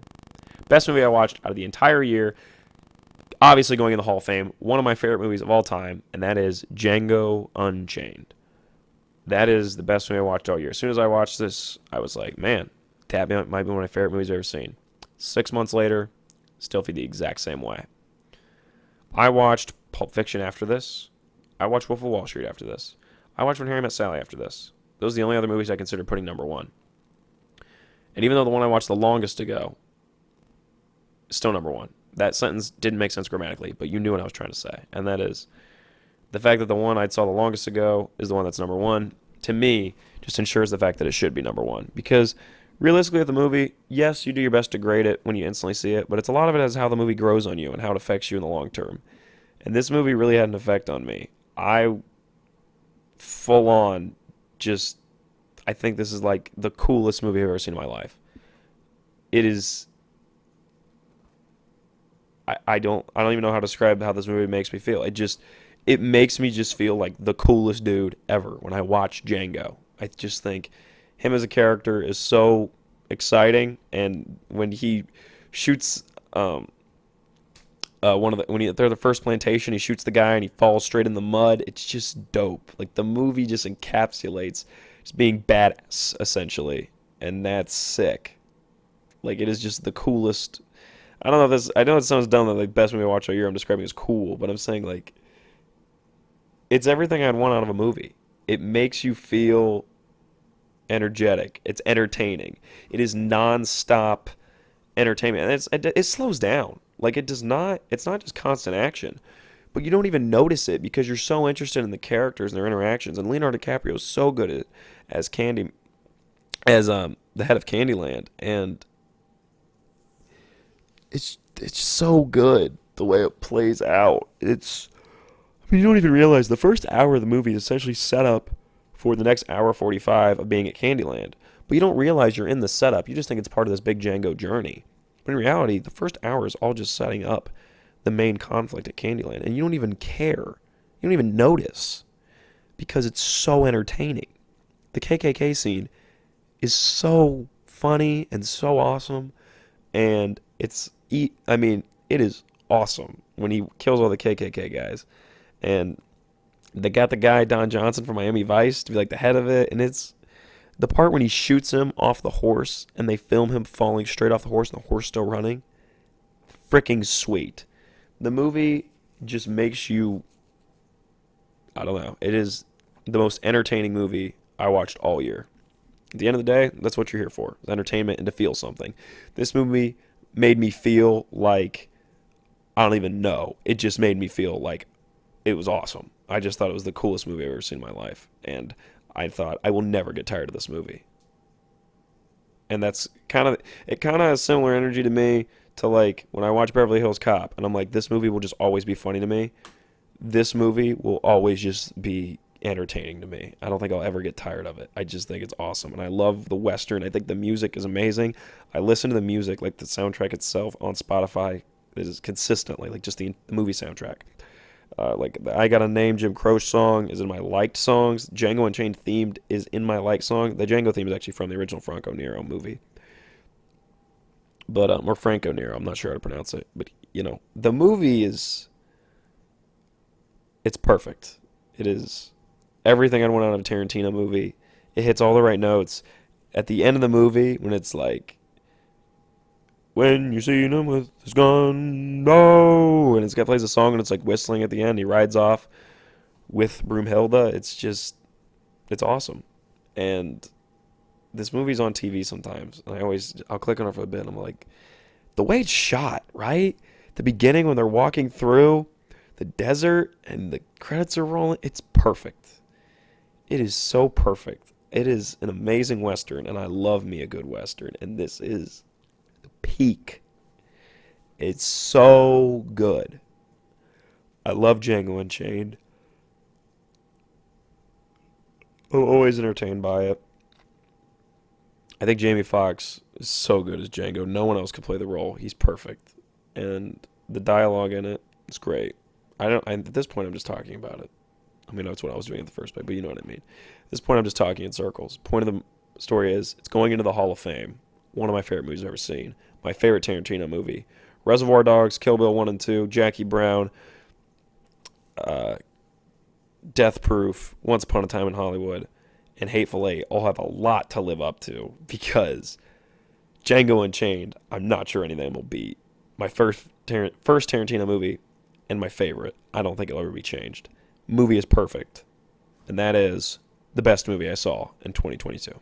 Best movie I watched out of the entire year, obviously going in the Hall of Fame, one of my favorite movies of all time, and that is Django Unchained. That is the best movie I watched all year. As soon as I watched this, I was like, man, that might be one of my favorite movies I've ever seen. 6 months later, still feel the exact same way. I watched Pulp Fiction after this. I watched Wolf of Wall Street after this. I watched When Harry Met Sally after this. Those are the only other movies I consider putting number one. And even though the one I watched the longest ago is still number one. That sentence didn't make sense grammatically, but you knew what I was trying to say. And that is, the fact that the one I saw the longest ago is the one that's number one, to me, just ensures the fact that it should be number one. Because realistically, at the movie, yes, you do your best to grade it when you instantly see it, but it's a lot of it as how the movie grows on you and how it affects you in the long term. And this movie really had an effect on me. I think this is like the coolest movie I've ever seen in my life. It is. I don't even know how to describe how this movie makes me feel. It makes me just feel like the coolest dude ever when I watch Django. I just think him as a character is so exciting, and when he shoots when they're the first plantation, he shoots the guy and he falls straight in the mud. It's just dope. Like, the movie just encapsulates just being badass, essentially, and that's sick. Like, it is just the coolest. I know it sounds dumb that the best movie I watched all year I'm describing as cool, but I'm saying, like, it's everything I'd want out of a movie. It makes you feel energetic. It's entertaining. It is non-stop entertainment, and it slows down. Like, it's not just constant action, but you don't even notice it because you're so interested in the characters and their interactions. And Leonardo DiCaprio is so good as the head of Candyland, and it's so good the way it plays out. You don't even realize the first hour of the movie is essentially set up for the next hour 45 of being at Candyland. But you don't realize you're in the setup. You just think it's part of this big Django journey. But in reality, the first hour is all just setting up the main conflict at Candyland. And you don't even care. You don't even notice. Because it's so entertaining. The KKK scene is so funny and so awesome. And it is awesome when he kills all the KKK guys. And they got the guy, Don Johnson, from Miami Vice to be like the head of it. And The part when he shoots him off the horse and they film him falling straight off the horse and the horse still running, freaking sweet. The movie just makes you, I don't know, it is the most entertaining movie I watched all year. At the end of the day, that's what you're here for, entertainment and to feel something. This movie made me feel like, I don't even know, it just made me feel like it was awesome. I just thought it was the coolest movie I've ever seen in my life. And I thought, I will never get tired of this movie. And that's it kind of has similar energy to me to like when I watch Beverly Hills Cop. And I'm like, this movie will just always be funny to me. This movie will always just be entertaining to me. I don't think I'll ever get tired of it. I just think it's awesome. And I love the Western. I think the music is amazing. I listen to the music, like the soundtrack itself on Spotify is consistently, like just the movie soundtrack. Like the I Got a Name Jim Croce song is in my liked songs. Django Unchained themed is in my liked song. The Django theme is actually from the original Franco Nero movie. But or Franco Nero, I'm not sure how to pronounce it. But the movie it's perfect. It is everything I'd want out of a Tarantino movie. It hits all the right notes. At the end of the movie, when it's like, when you see him with his gun, no, and plays a song and it's like whistling at the end. He rides off with Broomhilda. It's awesome. And this movie's on TV sometimes, and I'll click on it for a bit. And I'm like, the way it's shot, right? The beginning when they're walking through the desert and the credits are rolling, it's perfect. It is so perfect. It is an amazing Western, and I love me a good Western, and this is the peak. It's so good. I love Django Unchained. I'm always entertained by it. I think Jamie Foxx is so good as Django. No one else could play the role. He's perfect. And the dialogue in it is great. At this point, I'm just talking about it. I mean, that's what I was doing in the first place, but you know what I mean. At this point, I'm just talking in circles. Point of the story is, it's going into the Hall of Fame. One of my favorite movies I've ever seen. My favorite Tarantino movie. Reservoir Dogs, Kill Bill 1 and 2, Jackie Brown, Death Proof, Once Upon a Time in Hollywood, and Hateful Eight all have a lot to live up to, because Django Unchained, I'm not sure any of them will beat. My first Tarantino movie and my favorite. I don't think it'll ever be changed. Movie is perfect, and that is the best movie I saw in 2022.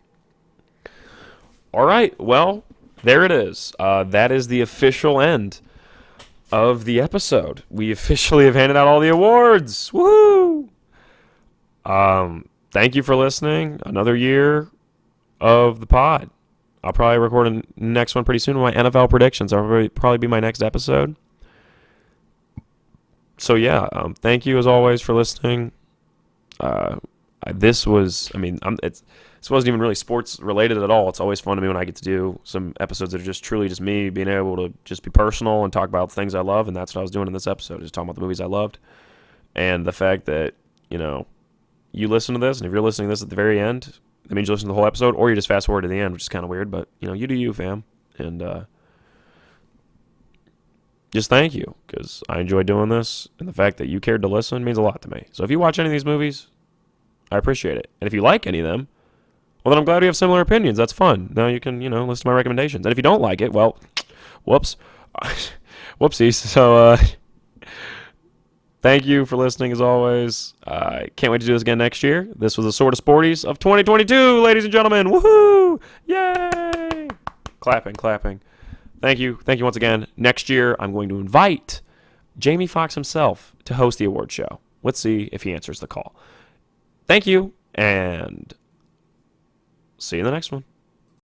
All right, well, there it is. That is the official end of the episode. We officially have handed out all the awards. Woohoo! Thank you for listening. Another year of the pod. I'll probably record a next one pretty soon with my NFL predictions. That'll probably be my next episode. So yeah, thank you as always for listening. This wasn't even really sports related at all. It's always fun to me when I get to do some episodes that are just truly just me being able to just be personal and talk about things I love, and that's what I was doing in this episode, just talking about the movies I loved. And the fact that, you listen to this, and if you're listening to this at the very end, that means you listen to the whole episode, or you just fast forward to the end, which is kind of weird, but, you do you, fam. And just thank you, because I enjoy doing this, and the fact that you cared to listen means a lot to me. So if you watch any of these movies, I appreciate it. And if you like any of them, well, then I'm glad we have similar opinions. That's fun. Now you can, listen to my recommendations. And if you don't like it, well, whoops. Whoopsies. So, thank you for listening, as always. I can't wait to do this again next year. This was the Sort of Sporties of 2022, ladies and gentlemen. Woohoo! Yay! Clapping. Thank you once again. Next year, I'm going to invite Jamie Foxx himself to host the award show. Let's see if he answers the call. Thank you, and see you in the next one.